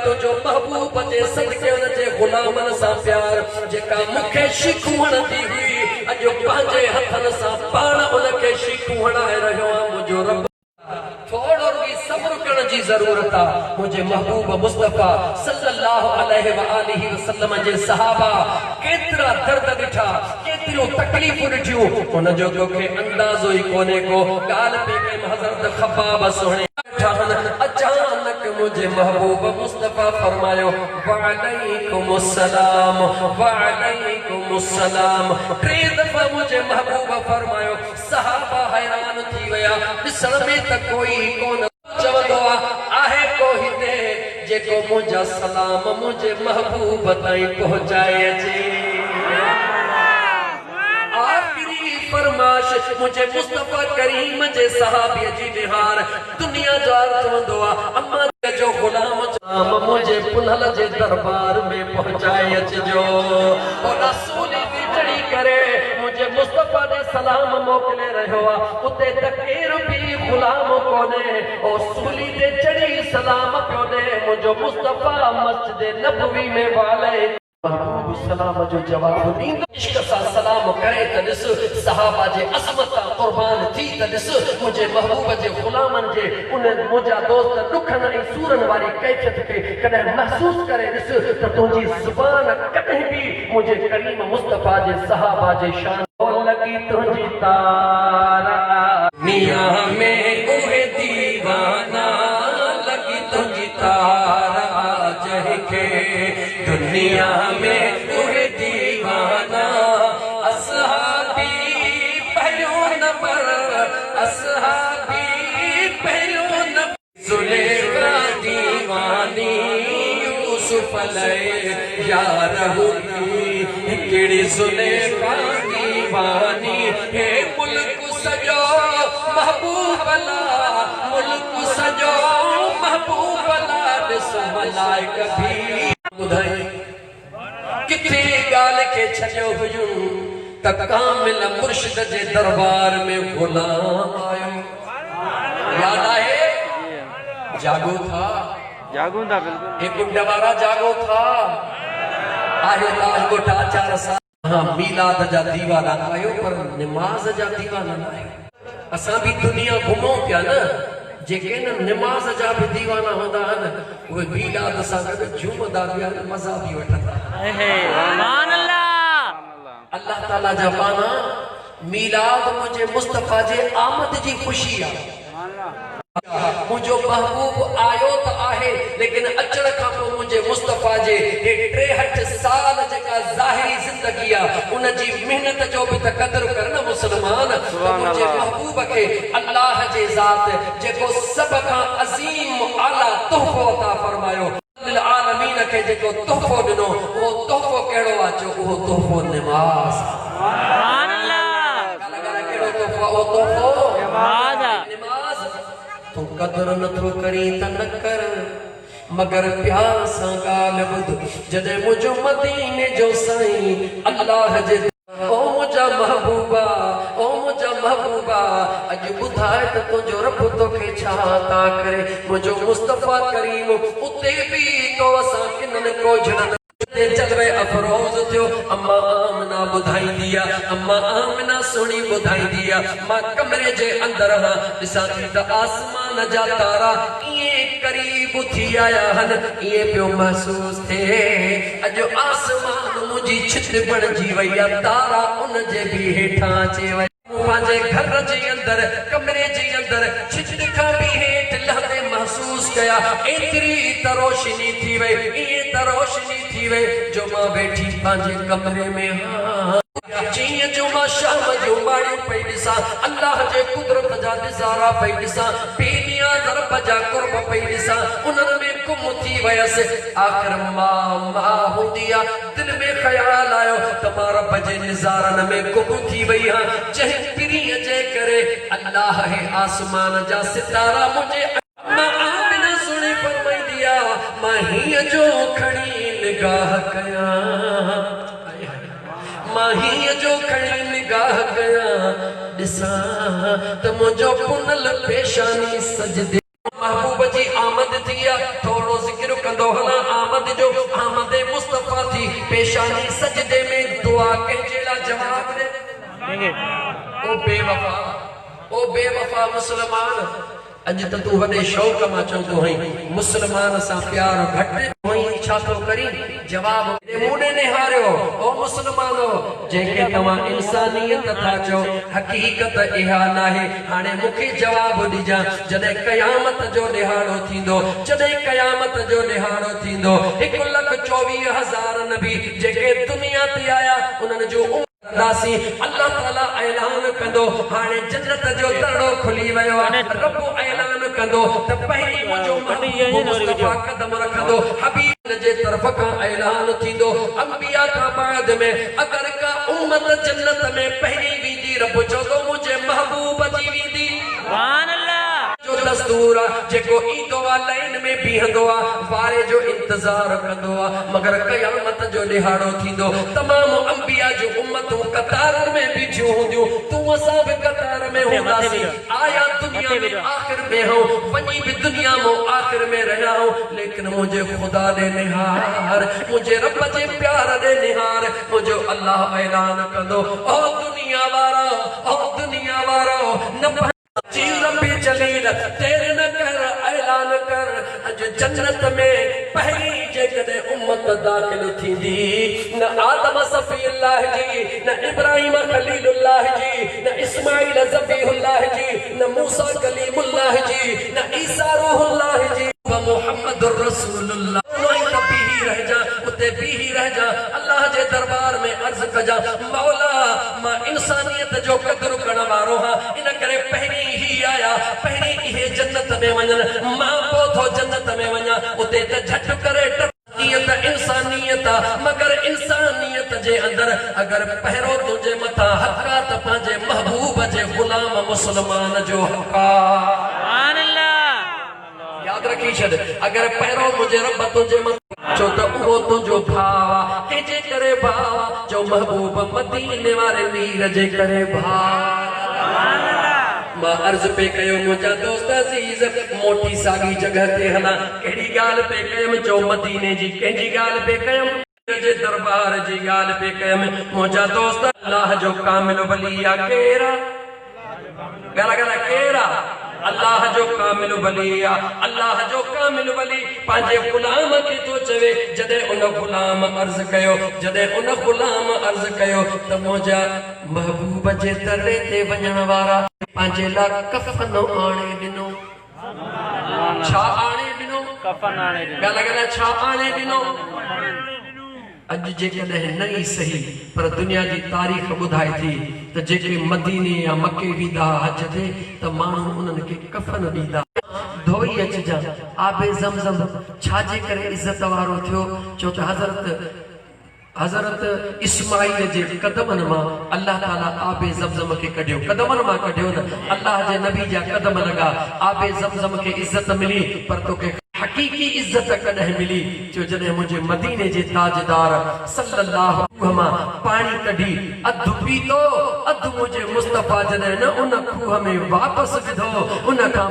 तुंहिंजो महबूब जे सदके हुन जे गुलामन सां प्यार जेका मुखे शीख वणंदी हुई अॼु पंहिंजे हथनि सां पाण उनखे शीखू हणाए रहियो आहे मुंहिंजो रब थोरो भी सब्र करण जी ज़रूरत आहे। मुंहिंजे महबूब मुस्तफ़ा सल्लल्लाहु अलैहि व आलिहि वसल्लम जे सहाबा केतिरा दर्द ॾिठा एतिरो तकलीफ़ ॾिठियूं उन जो तोखे अंदाज़ो ई कोने को ॻाल्हि पे कई हज़रत ख़ब्बाब सुहिणे अचानक मुझे महबूब मुस्तफा फरमायो वालेकुमुस्सलाम वालेकुमुस्सलाम। टे दफ़ा मुझे महबूब फरमायो सहाबा हैरान थी विया ॾिसण में त कोई कोन चवंदो आहे को हिते जेको मुंहिंजा सलाम मुझे महबूब ताईं पहुचाए अचे। फरमाश मुझे मुस्तफा करीम जे सहाबी जी बिहार दुनिया जार चवंदो अम्मा जो गुलाम जाम मुझे पुनल जे दरबार में पहुंचाए अचजो। ओ रसूल की चढ़ी करे मुझे मुस्तफा ने सलाम मोकले रहो उते तकेर भी गुलाम कोने ओ सूली दे चढ़ी सलाम पियो दे मुझो मुस्तफा मस्जिद नबवी में वाले महबूब सलाम जो जवाब ॾींदो इश्क सां सलाम करे त ॾिस सहाबा जे अज़मत क़ुर्बान थी त ॾिस मुंहिंजे महबूब जे ग़ुलामनि जे उन मुंहिंजा दोस्त ॾुखनि ऐं सूरनि वारी कैफ़ियत खे कॾहिं महसूस करे ॾिस त तुंहिंजी ज़ुबान कॾहिं बि मुंहिंजे करीम मुस्तफा जे सहाबा जे शान लॻी तुंहिंजी तार दुनिया में उहे दीवाना लॻी तुंहिंजी तार जंहिंखे दुनिया में उहे दीवाना असहाबी पहिरियों नंबर असहाबी पहिरियों नंबर ज़ुलेखा दीवानी यूसुफ अलैहि यार हुई कहिड़ी ज़ुलेखा दीवानी हे मुल्क सजो महबूब अल्लाह मुल्क सजो महबूब अल्लाह ॾिस मलाइक भी ॿुधाई किथे ॻाल्हि खे छॾियो हुयूं त कामिल मुर्शिद जे दरबार में गुलाम आयो याद आहे जागो था बिल्कुल एक गुंडा वारा जागो था आहे लाल गोटा 4 साल हां मीलाद जा दीवाना आयो पर नमाज जा दीवाना न आयो। असां भी दुनिया घुमो पिया न जेके न नमाज जा भी दीवाना होंदा न उहे मीलाद सां गॾु झूमदा पिया मज़ा भी वठंदा। सुभान अल्लाह अल्लाह ताला जा पाना मीलाद मुझे मुस्तफा जे आमद जी खुशी आहे। मुझो महबूब आयो तो आहे लेकिन अचण खां पोइ मुझे मुस्तफा जे 63 साल जेका ज़ाहिरी जिंदगी आहे उन जी मेहनत जो भी त क़दर कर न मुसलमान। मुझे महबूब के अल्लाह जे ज़ात जेको सब खां अजीम आला तोहफो अता फरमायो लिल आलमीन के जेको तोहफो ॾिनो वो तोहफो कहिड़ो आहे जो वो तोहफो नमाज। सुभान अल्लाह कहिड़ो तोहफो वो तोहफो नमाज। तू कदर नथो करी त न कर मगर प्यार सां ॻाल्हि ॿुध जॾहिं मुंहिंजो मदीने जो साईं अल्लाह जे ओ मुंहिंजा महबूबा अॼु ॿुधाए त तुंहिंजो रब तोखे छा था करे। मुंहिंजो मुस्तफा करीम उते बि तो असां किननि को झड़न जलवे अफरोज थियो अम्मा आमना ॿुधाईंदी आहे अम्मा आमना सुणी ॿुधाईंदी आहे मां कमरे जे अंदर हां ॾिसां थी त आसमान जा तारा ईअं करीब थी आया आहिनि ईअं पियो महसूस थिए अॼु आसमान मुंहिंजी छित बणिजी वई आहे तारा उन जे बि हेठां अची वई पंहिंजे घर जे अंदर कमरे जे अंदर छित खां बि हेठि लहंदे महसूस कया एतिरी त रोशनी थी वई ईअं त रोशनी थी वई जो मां वेठी पंहिंजे कमरे में जीअं जो मां शाम जो बाड़ियूं पई ॾिसां अल्लाह जे कुदरत जा नज़ारा पई ॾिसां बेनियाज़ रब जा कुर्ब पई ॾिसां उन्हनि में गुम थी वयसि। आख़िर मां हूंदी आहे दिल में ख़्याल आयो त मां रब जे नज़ारनि में गुम थी वई आहियां जंहिं पीरीअ जे करे अल्लाह हे आसमान जा सितारा मुंहिंजे मां आमिना सुणी फरमाईंदी आहे मां हीअ जो खणी निगाह कयां मां हीअ जो खणी निगाह कयां ॾिसां त मुंहिंजो पुनल पेशानी सजदे महबूब जी आमद थी आहे थोरो ज़िक्र कंदो हलां आमद जो आमद मुस्तफा थी पेशानी सजदे में दुआ कंहिंजे लाइ जवाब ॾे ओ बेवफा मुसलमान अॼु त तूं वॾे शौक़ मां चवंदो आहीं मुसलमान सां प्यार घटि छा तो करी जवाब मुने निहारियो ओ मुसलमानो जेके तवा इंसानियत था चो हकीकत इहा नाहे हाने मुखे जवाब दीजा जदे कयामत जो दिहाड़ो थींदो जदे कयामत जो दिहाड़ो थींदो 1,24,000 नबी जेके दुनिया ते आया उन्हनि जो दासी अल्लाह ताला ऐलान कंदो हाने जन्नत जो दरड़ो खुली वयो रब ऐलान कंदो त पहिरी मुजो मुस्तफा कदम रखंदो हबीब जे तरफ का ऐलान थींदो अंबिया का बाद में अगर का उम्मत जन्नत में पहिरी वींदी रब चवंदो मुझे महबूब जी वींदी सुभान अल्लाह जो दस्तूर जेको ईंदो आ लाइन में बीहंदो आ वारे जो इंतजार कंदो आ मगर कयामत जो दिहाड़ो थींदो तमाम अंबिया जो उम्मतों कतार में बीठियूं हूंदियूं तू असां भी कतार में हूंदासीं आया दुनिया में आखिर में हो वनी भी दुनिया में आखिर में रहा हूं लेकिन मुझे खुदा दे निहार मुझे रब जे प्यार दे निहार मुझे अल्लाह ऐलान कंदो ओ दुनिया वारा न जी रब्बी जलील तेरे न कर ऐलान कर अज जन्नत में पहली जेकदे उम्मत दाखिल थींदी न आदम सफीउल्लाह जी न इब्राहिम खलीलुल्लाह जी न इस्माइल ज़बीहुल्लाह जी न मूसा कलीमुल्लाह जी न ईसा रूहुल्लाह जी व मुहम्मदुर रसूलुल्लाह रह जा उते भी ही रह जा अल्लाह जे दरबार में अर्ज कजा मौला मां इंसानियत जो कदर करण वारो हां इन करे पहिरी ही आया पहिरी इहे जन्नत में वञन मां पोथो जन्नत में वञा उते त झट करे इंसानियत मगर इंसानियत जे अंदर अगर पहिरो तुझे मथा हक़ा त पंहिंजे महबूब जे गुलाम मुसलमान जो हक़ा सुभान अल्लाह याद रखी छॾ अगर पहिरो मुझे रब तुझे चो तो उहो तुझो भावा के जे करे भावा जो महबूब मदीने वाले वीर जे करे भावा मां अर्ज पे कयो मुझा दोस्त अजीज मोटी सागी जगह ते हला केड़ी गाल पे कयम जो मदीने जी केजी गाल पे कयम जे दरबार जी गाल पे कयम मुझा दोस्त अल्लाह जो कामिल वलिया केरा गला केरा अल्लाह जो कामिल वलिया अल्लाह जो कामिल वली पांजे गुलाम के तो चवे जदे उन गुलाम अर्ज कयो जदे उन गुलाम अर्ज कयो त मुझा महबूब जे दरे ते वणन वारा पांजे ला कफन आणे दिनो छा आणे दिनो कफन आणे दिनो गला छा आणे दिनो अज जेकॾहिं नहीं सही पर दुनिया की तारीख़ ॿुधाए थी त जेके मदीने या मके वेंदा हज ते त माण्हू उन्हनि खे कफन ॾींदा धोई अचिजा आबे ज़मज़म छाजे करे इज़त वारो थियो छो त हज़रत इस्माइल जे कदमन मां अल्लाह ताला आबे ज़मज़म के कढियो कदमन मां कढियो न अल्लाह जे नबी जा कदम लगा आबे ज़मज़म के इज्जत मिली पर तोखे हकीकी इज्जत कदह मिली जो जने मुझे मदीने जे ताजदार सल्लल्लाहु अलैहि वसल्लम पानी कढी अध पीतो अध मुझे मुस्तफा जने न उन खूह में वापस विधो उन का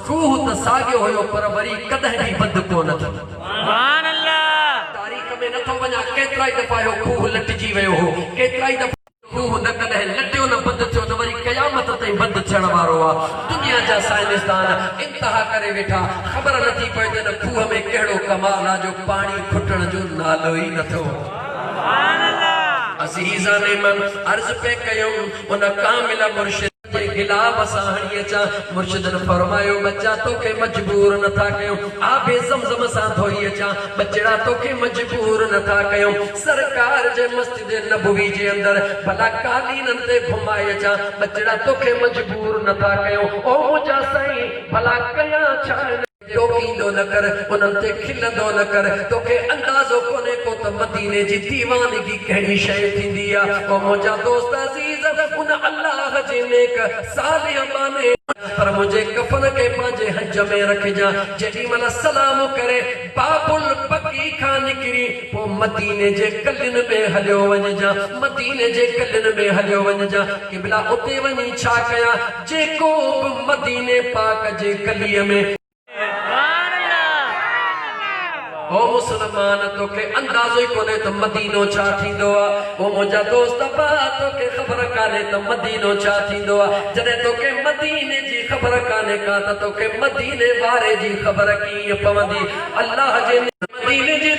खूह त सागियो होयो पर वरी कदह भी बंद कोन थो सुभान अल्लाह तारीख़ में न थो वञा केतराई दफ़ा हो खूह लटजी वयो हो केतराई दफ़ा खूह न कदह लटियो न बंद थियो न वरी क़यामत ताईं बंद थियण वारो आ दुनिया जा साइंसदान इंतहा करे वेठा खबर नथी पए त खूह में कहिड़ो कमाल आ जो पानी खुटण जो नालो ई नथो सुभान अल्लाह अज़ीज़ाने मन अर्ज़ पे कयो उन कामिल मुर्शिद जे गिलाब सां हणी अचां मुर्शिदन फरमायो बच्चा तोखे मजबूर नथा कयूं आबे ज़मज़म सां धोई अचां बचड़ा तोखे मजबूर नथा कयूं सरकार जे मस्जिद नबवी जे अंदर भला कालीनन ते घुमाए अचां बचड़ा तोखे मजबूर नथा कयूं ओ मुंहिंजा साईं भला कयां छा टोकींदो न कर उन्हनि ते खिलंदो न कर तोखे अंदाज़ो कोन्हे को त मदीने जी दीवानगी कहिड़ी शइ थींदी आहे ओ मुंहिंजा दोस्त अज़ीज़ उन अल्लाह जे नेक सालिह बाने पर मुझे कफन के पंहिंजे हज में रखजा जेॾी महिल सलाम करे बाबुल बकी खां निकिरी पोइ मदीने जे कलियुनि में हलियो वञजा मदीने जे कलियुनि में हलियो वञजा क़िबला उते वञी छा कयां जेको बि मदीने पाक जे कलीअ में ओ मुसलमान तोखे अंदाज़ो ही कोने तो मदीनो छा थींदो आ ओ मुंहिंजा दोस्त बा तोखे ख़बर काने तो मदीनो छा थींदो आ जॾहिं तोखे मदीने जी ख़बर काने का त तोखे मदीने वारे जी ख़बर कीअं पवंदी अल्लाह जे मदीने जी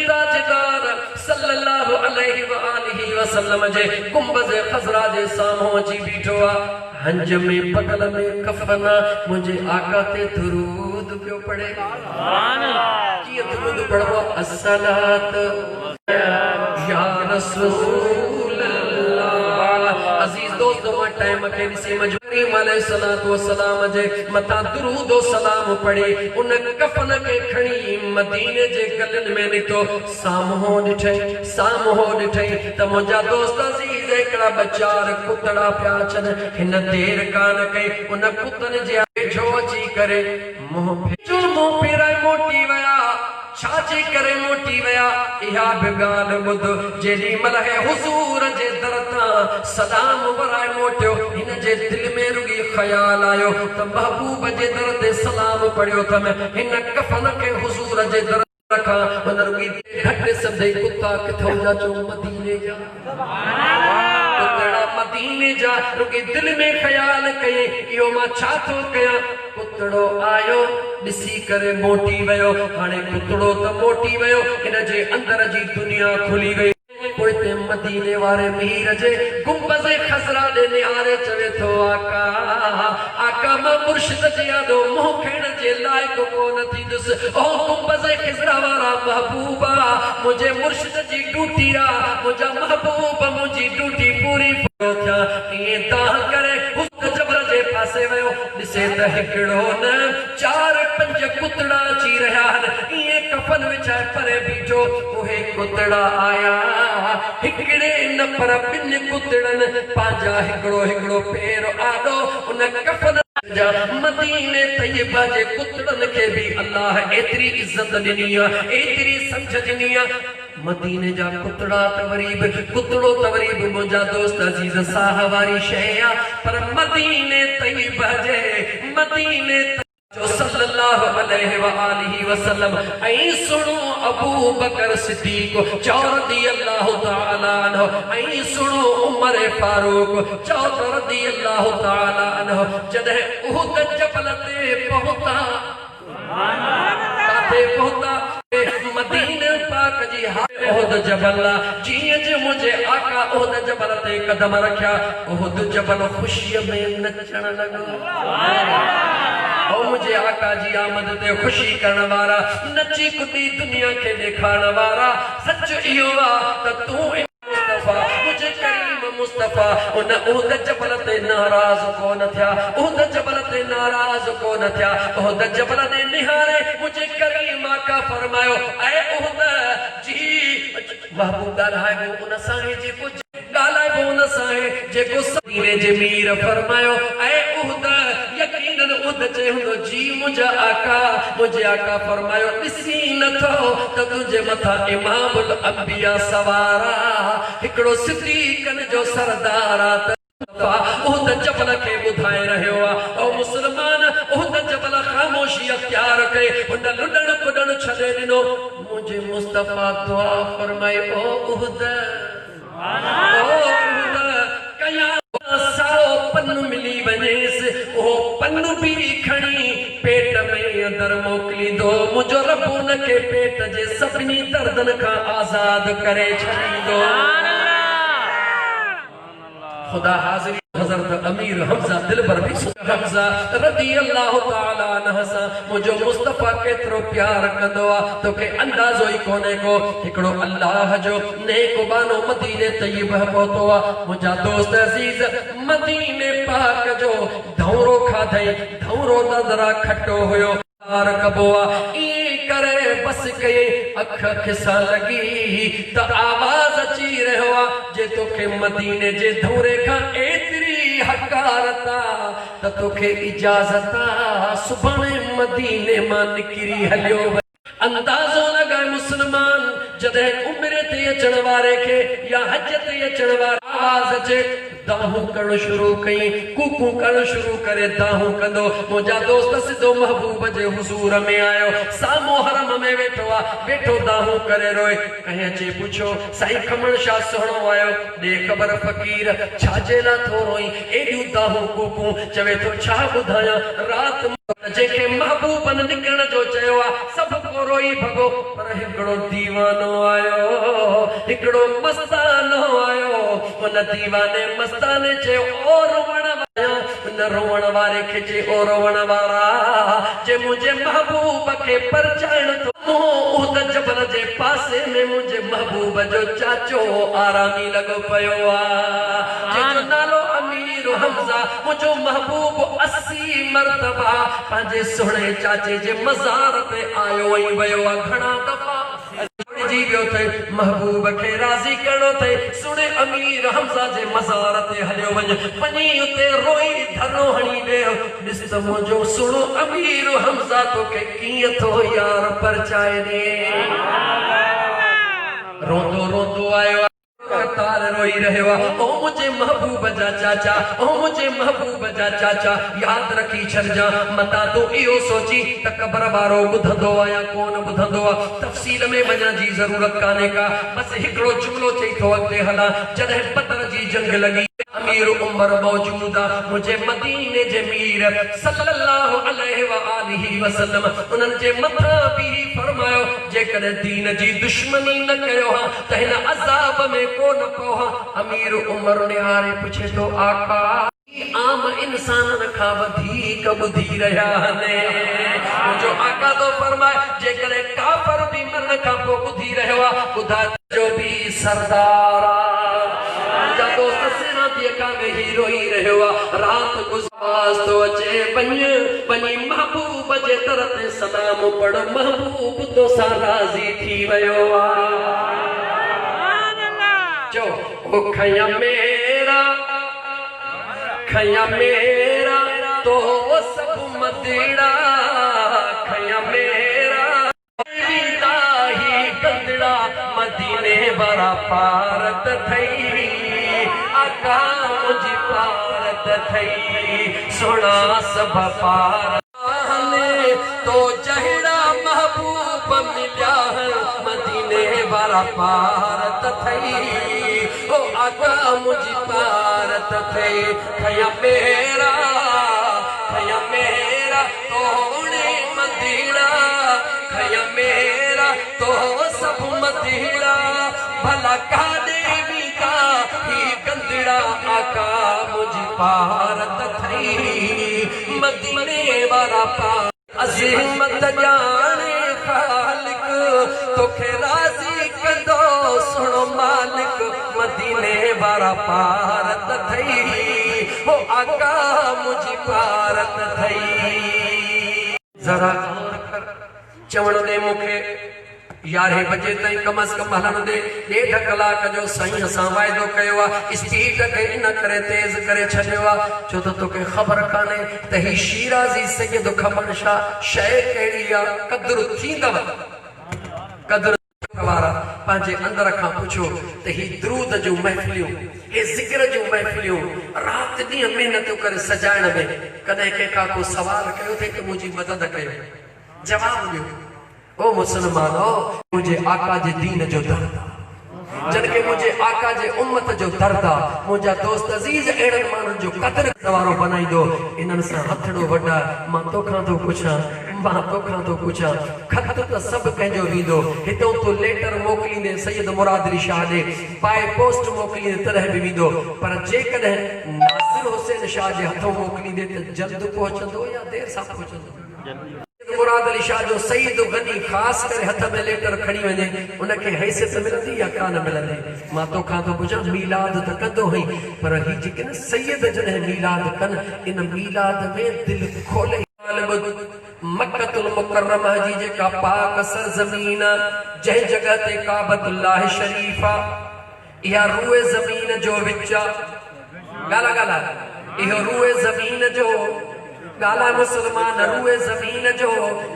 वसल्लम जे गुंबज़ खज़रा जे साम्हूं अची बीठो आ। हंज में बगल में कफना मुझे आका ते दुरूद पियो पढ़े। सुभान अल्लाह। की दुरूद पढ़ो अस्सलात या रसूल अल्लाह। अजीज दोस्तों मां टाइम के दिसे मजबूरी अलैहि सलातो वसलाम जे मता दुरूद और सलाम पढ़े उन कफन के खणी मदीने जे गलन में नितो सामहो दिठे त मुंजा दोस्त अजीज एकड़ा बचार कुतड़ा प्या छन हिन देर कान कई उन कुतन जे जो अची करे मुंह फेराए मोटी वया छाची करे मोटी वया। इहा बिगाल बुध जेडी मलहे हुजूर जे दरता सलाम वराए मोटियो इन जे दिल में रुगी ख्याल आयो त महबूब जे दर ते सलाम पढ़ियो त इन कफन के हुजूर जे दर रखा उन रुगी घट सदे कुत्ता किथो जा चो मदीने जा। सुभान अल्लाह। कुतड़ा मदीने जा रुगी दिल में ख्याल कई यो मां छा थो कया। कुतड़ो आयो दिसी करे मोटी वयो हाने कुतड़ो त मोटी वयो इन जे अंदर जी दुनिया खुली गई। पोइते मदीने वारे मीर जे गुंबज़ खज़रा दे निहारे चवे थो आका मां मुर्शिद जे यादो मोह खेण जे लायक कोन थींदुस। ओ गुंबज़ खज़रा वारा महबूबा मुझे मुर्शिद जी ड्यूटी आ मुझा महबूब मुझी ड्यूटी पूरी थिया। ये ता करे हुस्न जबर जे पासे वयो दिसे त हिकड़ो न 4-5 कुतड़ा जी रहा ये कफन विछाए परे बीठो उहे कुतड़ा आया हिकड़े न पर बिन कुतड़न पांजा हिकड़ो पैर आडो उन कफन जा। मदीने तैयबा जे कुतड़न के भी अल्लाह एतरी इज्जत दिनी आ एतरी समझ दिनी आ। मदीने जा कुतड़ा कुतड़ो तवरीब मुंजा दोस्त अजीज साह वारी शय आ पर मदीने तैयबा जे मदीने जो सल्लल्लाहु अलैहि व आलिहि वसल्लम ऐ सुनो अबू बकर सिद्दीक रदियल्लाहु तआला अन्हु ऐ सुनो उमर फारूक रदियल्लाहु तआला अन्हु जदे उहद जबल ते पहुंचा काथे पहुंचा मदीने पाक जी उहद जबल जिए जे मुझे आका उहद जबल ते कदम रखया उहद जबल खुशी में नचण लगो। ओ मुझे आका जी आमद ते खुशी करण वारा नची कुदी दुनिया के दिखाण वारा सच इहो आ त तू मुस्तफा मुझे करीम मुस्तफा उन उहद जबल ते नाराज कोन थिया उहद जबल ते नाराज कोन थिया। उहद जबल ने निहारे मुझे करीम आका फरमायो ऐ उहद जी महबूब ॻाल्हाए उन साहे जे कुछ ॻाल्हाए उन साहे जेको सदीने जे मीर फरमायो ऐ उहद यकीनन उहद चे हुंदो जी मुझे आका फरमायो ॾिसी नथो त तुंहिंजे मथां इमामुल अंबिया सवारा हिकिड़ो सिद्दीक़न जो सरदार आ। उहद जबल के बुधाए रहियो आ ओ मुसलमान उहद जबल खामोशी अख्तियार कए उन लुडण कुडण छॾे ॾिनो मुझे मुस्तफा दुआ फरमाए ओ उहद कया साओ पन मिली वनेस ओ पन भी खणी पेट में अंदर मोकली दो मुझो रब उन के पेट जे सभिनी दर्दन का आजाद करे छॾींदो। खुदा हाज़िरी हज़रत अमीर हमज़ा दिलबर भी हमज़ा रदियल्लाहु तआला अन्हु सा मुझो मुस्तफा केतरो प्यार कंदो आ तोके अंदाज़ो ही कोने को हिकड़ो अल्लाह जो नेक बानो मदीने तैयबा पहुतो आ। मुझा दोस्त अजीज मदीने पाक जो धौरो खाधई धौरो नजरा खट्टो हुयो कबोआ ई करे बस कई अख खिसा लगी त आवाज अची रहो आ जे तोखे मदीने जे धौरे का एतरी हकारता त तोखे इजाजत सुभाणे मदीने मां निकरी हलियो। अंदाजो लगाए मुसलमान जदे उम्रे ते अचण वारे के या हज ते अचण वारे आवाज अचे दाहू करण शुरू कई कूकू करण शुरू करे दाहू कंदो मुझा दोस्त सिधो महबूब जे हुजूर में आयो सामो हरम में वेठो दाहू करे रोए कहे अचे पुछो साईं खमण शाह सोहणो आयो दे खबर फकीर छाजे ला थो रोई एडियो दाहू कूकू चवे तो छा बुधाया रात जेके महबूब न निकरण जो चयो आ सब को रोई भगो पर हिकड़ो दीवानो आयो हिकड़ो मस्तानो आयो उन दीवाने मस्ताने चयो ओ रोवण वारो न रोवण वारे खे चे ओ रोवण वारा जे मुझे महबूब के परचाइण तो उद जबल जे पासे में मुझे महबूब जो चाचो आरामी लगो पयो आ जे नालो अमीर हमजा मुझो महबूब 80 मरतबा पंहिंजे सुहिणे चाचे जे मज़ार ते आयो ऐं वियो आहे घणा दफ़ा जी वियो थे महबूब के राज़ी करणो थे सुणे अमीर हमजा जे मज़ार ते हलियो वञ वञी उते रोई धनो हणी वियो ॾिस त मुंहिंजो सुणो अमीर हमजा तोखे कीअं थो यार परचाए ॾे रोंदो रोंदो आयो तार रोई रहियो ओ मुझे महबूब जा चाचा ओ मुझे महबूब जा चाचा याद रखी छॾजा मता तू इहो सोची त क़बर वारो ॿुधंदो आ या कोन ॿुधंदो आ तफ़सील में वञण जी ज़रूरत कान्हे का बस हिकिड़ो जुमिलो चई थो अॻिते हलां जॾहिं बदर जी जंग लॻी अमीर उमर मौजूद आ मुझे मदीने जे मीर सल्लल्लाहु अलैहि व आलिहि वसल्लम उन्हनि जे मथां बि फरमायो जेकॾहिं दीन जी दुश्मनी न कयो हा त हिन अज़ाब में कोन पओ हा अमीर उमर निहारे पुछे तो आका आम इंसान खां वधीक ॿुधी रहिया आहिनि मुंहिंजो आका तो फरमाए जेकॾहिं काफ़र बि मरण खां पोइ ॿुधी रहियो आहे ॿुधा जो बि सरदार रोई रहियो आहे रात गुज़ार तो अचे वञी महबूब जे दर ते सलाम पढ़ महबूब तो सा राज़ी थी वियो चो ओ खया मेरा तो सब मदीड़ा खया मेरा कंदड़ा मदीने वारा पारत थई आका मुझी पारत थई सोना सब पार तो जहिड़ा महबूब मिलिया मदीने वारा पारत थई ओ आका मुझी पारत थई खया मेरा तोड़े मदीड़ा खया मेरा तो सब मदीड़ा भला कादे भी का ही कंदड़ा आका मुझी पारत थई मदीने वाला पार अज़ीमत जाने खालिक तोखे राज़ी कंदो सुनो मालिक मदीने वाला पारत थई हो आका मुझी पारत थई जरा चवण दे मुखे 11 बजे ताईं कम अज कम हलन दे 1.5 कलाक जो साईं असां वाइदो कयो आहे स्पीड खे इन करे तेज करे छॾियो आहे छो त तोखे ख़बर कान्हे त ही शिराज़ी सैयद ख़बर शाह शइ कहिड़ी आहे क़दुरु थींदव क़दुरु वारा पंहिंजे अंदर खां पुछो त ही दरूद जूं महफ़िलियूं हे ज़िक्र जूं महफ़िलियूं राति ॾींहुं महिनतूं करे सजाइण में कॾहिं कंहिंखां को सवाल कयो थिए त मुंहिंजी मदद कयो जवाब ॾियो ओ मुसलमानो मुझे आका जे दीन जो दर्द जबकि मुझे आका जे उम्मत जो दर्द मुझा दोस्त अजीज एड़न मानन जो कदर सवारो बनाई दो इनन से हथड़ो वडा मां तो खां तो पुछा खत त सब कंजो वीदो हितों तो लेटर मोकलींदे सैयद मुराद अली शाह दे बाय पोस्ट मोकलींदे तरह भी वीदो पर जे कदे नासिर हुसैन शाह जे हथों मोकलींदे त जल्द पहुंचंदो या देर सां पहुंचंदो मुराद अली शाह जो सईद गनी खास करे हथ में लेटर खणी वने उनके हैसियत मिलंदी या कान मिलंदी मां तो खां तो पुछा मीलाद त कंदो हई पर ही जेके न सैयद जने मीलाद कन इन मीलाद में दिल खोले मक्कतुल मुकर्रमा जी जेका पाक सरजमीन जह जगह ते काबतुल्लाह शरीफा या रूए जमीन जो विचा गाला इहो रूए जमीन जो गाला मुसलमान रूए जमीन जो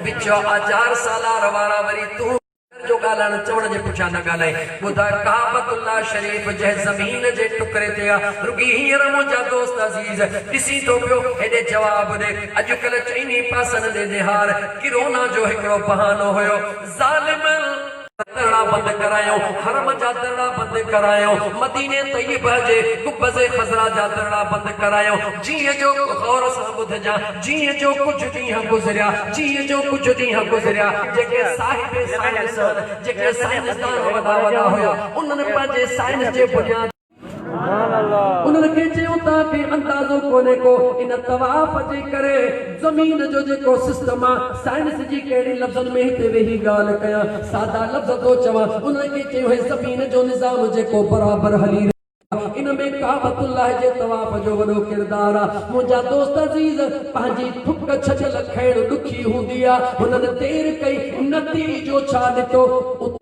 विचो 1000 साला रवारा वरी तू जो गाला न चवण जे पुछा न गालाए बुधा काबतुल्लाह शरीफ जे जमीन जे टुकड़े ते रुगी हींअर मुंहिंजा दोस्त अजीज ॾिसी तो पियो हेॾे जवाब ॾे अॼुकल्ह चइनी पासनि ॾे निहार किरोना जो हिकिड़ो बहानो हुयो ज़ालिम दरड़ा बंद करायो, हरम जा दरड़ा बंद करायो, मदीने तय्यबा जे गुब्बज़े खज़रा जा दरड़ा बंद करायो। जीअं जो गौर सां ॿुधजा, जीअं जो कुछ ॾींहं गुज़रिया, जीअं जो कुछ ॾींहं गुज़रिया, जेके साहिब साइंस, जेके साइंसदान वॾा वॾा हुया, उन्हनि पंहिंजे साइंस जे बुनियाद उन्हनि खे चयो था कि अंदाज़ो कोन्हे को इन तवाफ़ जे करे ज़मीन जो जेको सिस्टम आहे, साइंस जी कहिड़ी लफ़्ज़नि में हिते वेही ॻाल्हि कयां, सादा लफ़्ज़ थो चवां। उन्हनि खे चयो हे ज़मीन जो निज़ाम जेको बराबरि हली इनमें काबतुल्लाह जे तवाफ जो वॾो किरदार आहे। मुंहिंजा दोस्त अज़ीज़, पंहिंजी थुक छजल खैर ॾुखी हूंदी आहे, हुननि देर कई, नतीजो छा ॾिठो?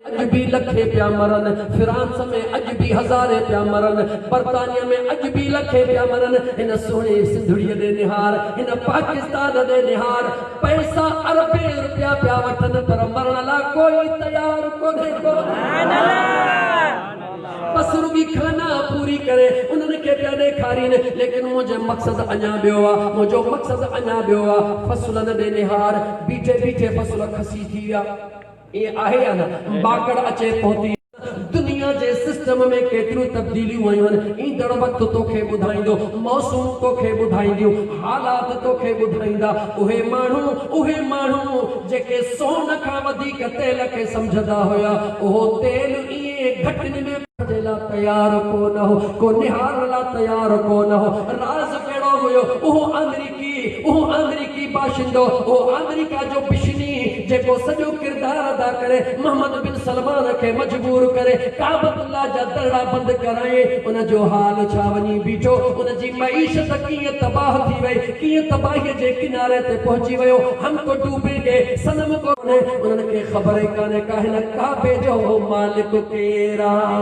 अॼु बि लखे पिया मरनि, फ्रांस में अॼु बि हज़ारे पिया मरनि, बर्तानिया में अॼु बि लखे पिया मरनि। हिन सुहिणे सिंधड़ीअ ॾे निहार, हिन पाकिस्तान ॾे निहार, पैसा अरबे रुपया पिया वठनि, पर मरण लाइ कोई तयार कोन्हे को। बस रुगी खाना पूरी करे उन्हनि खे पिया ॾेखारीनि, लेकिन मुंहिंजो मक़सदु अञा ॿियो आहे, मुंहिंजो मक़सदु अञा ॿियो आहे। फ़सुलनि ॾे निहार, बीठे बीठे फ़सुल खसी थी विया। ईअं आहे या न? बाकड़ अचे पहुती। दुनिया जे सिस्टम में केतिरियूं तब्दीलियूं आयूं आहिनि, ईंदड़ वक़्तु तोखे ॿुधाईंदो, मौसम तोखे ॿुधाईंदियूं, हालात तोखे ॿुधाईंदा। उहे माण्हू जेके सोन खां वधीक तेल खे सम्झंदा हुया, उहो तेल ईअं घटनि में तैयार कोन हो, को निहार ला तैयार कोन हो। राज़ कहिड़ो हुयो? उहो अमेरिकी बाशिंदो, उहो अमेरिका जो बिशनी जेको सॼो किरदार अदा करे मोहम्मद बिन सलमान खे मजबूर करे काबतुल्लाह जा दरड़ा बंद कराए, उन जो हाल छा वञी बीठो, उन जी मईशत कीअं तबाह थी वई, कीअं तबाहीअ जे किनारे ते पहुची वियो। हम को डूबेंगे सनम को ने, उन्हनि खे ख़बर ई कान्हे का हिन काबे जो मालिक केरु आहे।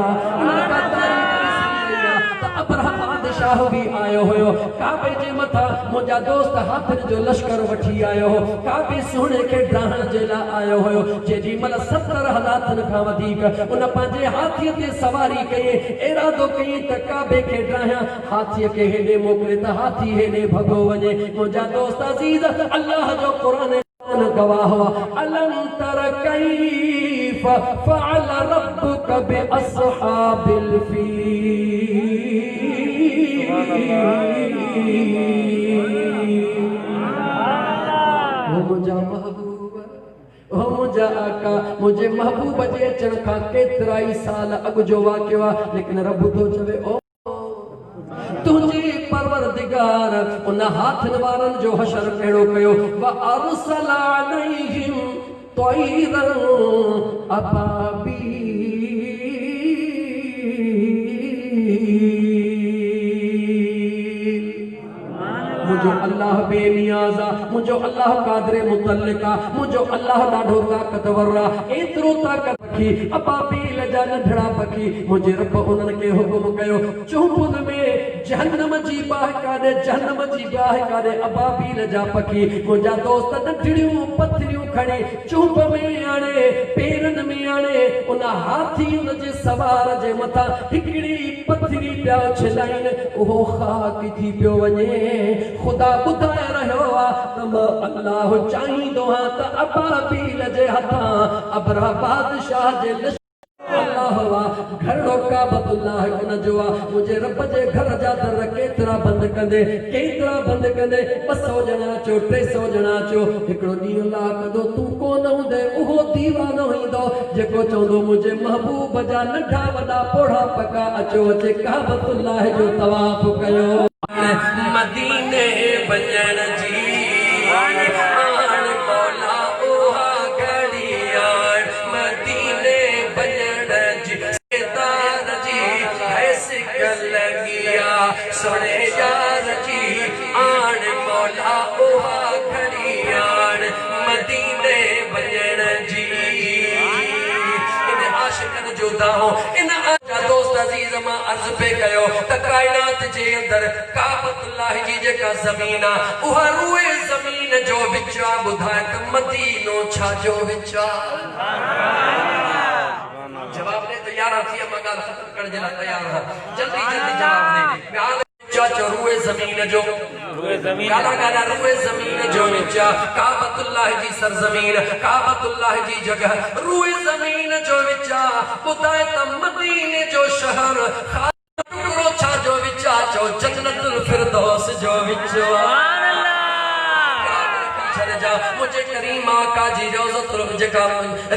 अब्रहा बादशाह भी आयो हुयो, काबे जे मथा मुंहिंजा दोस्त हाथियुनि जो लश्कर वठी आयो हो, काबे सोने खे ड्राहण जे लाइ आयो हुयो। जेॾी महिल 70 हाथियुनि खां वधीक उन पंहिंजे हाथीअ ते सवारी कई, इरादो कई त काबे खे ड्राहियां, हाथीअ खे हेॾे मोकिले त हाथी हेॾे भॻो वञे। मुंहिंजा दोस्त अज़ीज़, अल्लाह जो क़ुरान गवाह अलम तर कैफ फअल रब्बुक बिअस्हाबिल फील। मुंहिंजा महबूब, मुंहिंजा आका, मुंहिंजे महबूब जे अचण खां केतिरा ई साल अॻु जो वाक़ियो आहे, लेकिन रब थो चवे ओ तुझे परवरदिगार उन हाथन वारन जो हशर कहिड़ो कयो। व अरसल अलैहिम तैरन अबाबील। मुझो अल्लाह बेनियाज़ा, मुझो अल्लाह कादरे मुतल्लिका, मुझो अल्लाह ॾाढो ताक़तवर आहे। एतिरो ताक़त पखी अबाबील जा नंढड़ा पखी, मुंहिंजे रब उन्हनि खे हुकुम कयो चुंबुनि में जहन्नम जी बाहि काॾे अबाबील जा पखी। मुंहिंजा दोस्त नंढड़ियूं पथरियूं खणी चुंब में आणे, पेरनि में आणे, उन हाथी उन जे सवार जे मथां हिकिड़ी पथरी पिया छिलाइनि, उहो ख़ाक थी पियो वञे। खुदा ॿुधाए रहियो आहे त मां अल्लाह चाहींदो आहियां त अबाबील जे हथां अब्रहा बादशाह जे अल्लाह वाह घरड़ो काबतुल्लाह उन जो आहे। मुंहिंजे रब जे घर जा दर केतिरा बंदि कंदे 200 ॼणा अचो, 300 ॼणा अचो, हिकिड़ो ॾींहुं अल्लाह कंदो तूं कोन हूंदे, उहो दीवानो ईंदो जेको चवंदो मुंहिंजे महबूब जा नंढा वॾा पोढ़ा पका अचो, अचे काबतुल्लाह जो तवाफ़ कयो। मदीने वञण जी आण मौला उहा घड़ी आण, मदीने वञण जी तार जी हैसिक लॻिया, सुणे यार जी आण मौला उहा घड़ी आण, मदीने वञण जी। इन आशिक़नि जो दाओ, इन दोस्त अज़ीज़ मां अर्ज़ पे कयो त कायनात जे अंदर काबतुल्लाह जी जेका ज़मीन आहे उहा रूए ज़मीन जो विच आहे। ॿुधाए त मदीनो छा जो विच आहे? जवाब दे, तैयार थी? मां ॻाल्हि ख़त्म करण जे लाइ तैयार आहियां। जल्दी जवाब दे। रूए जमीन जो गाला गाला रूए जमीन जो विचा काबतुल्लाह जी सरजमीन काबतुल्लाह जी जगह रूए जमीन जो विचा खुदाए त मदीने जो शहर रोचा जो विचा जो जन्नतुल फिरदौस जो विचो मुझे करीम आका जी रोज़तुल जका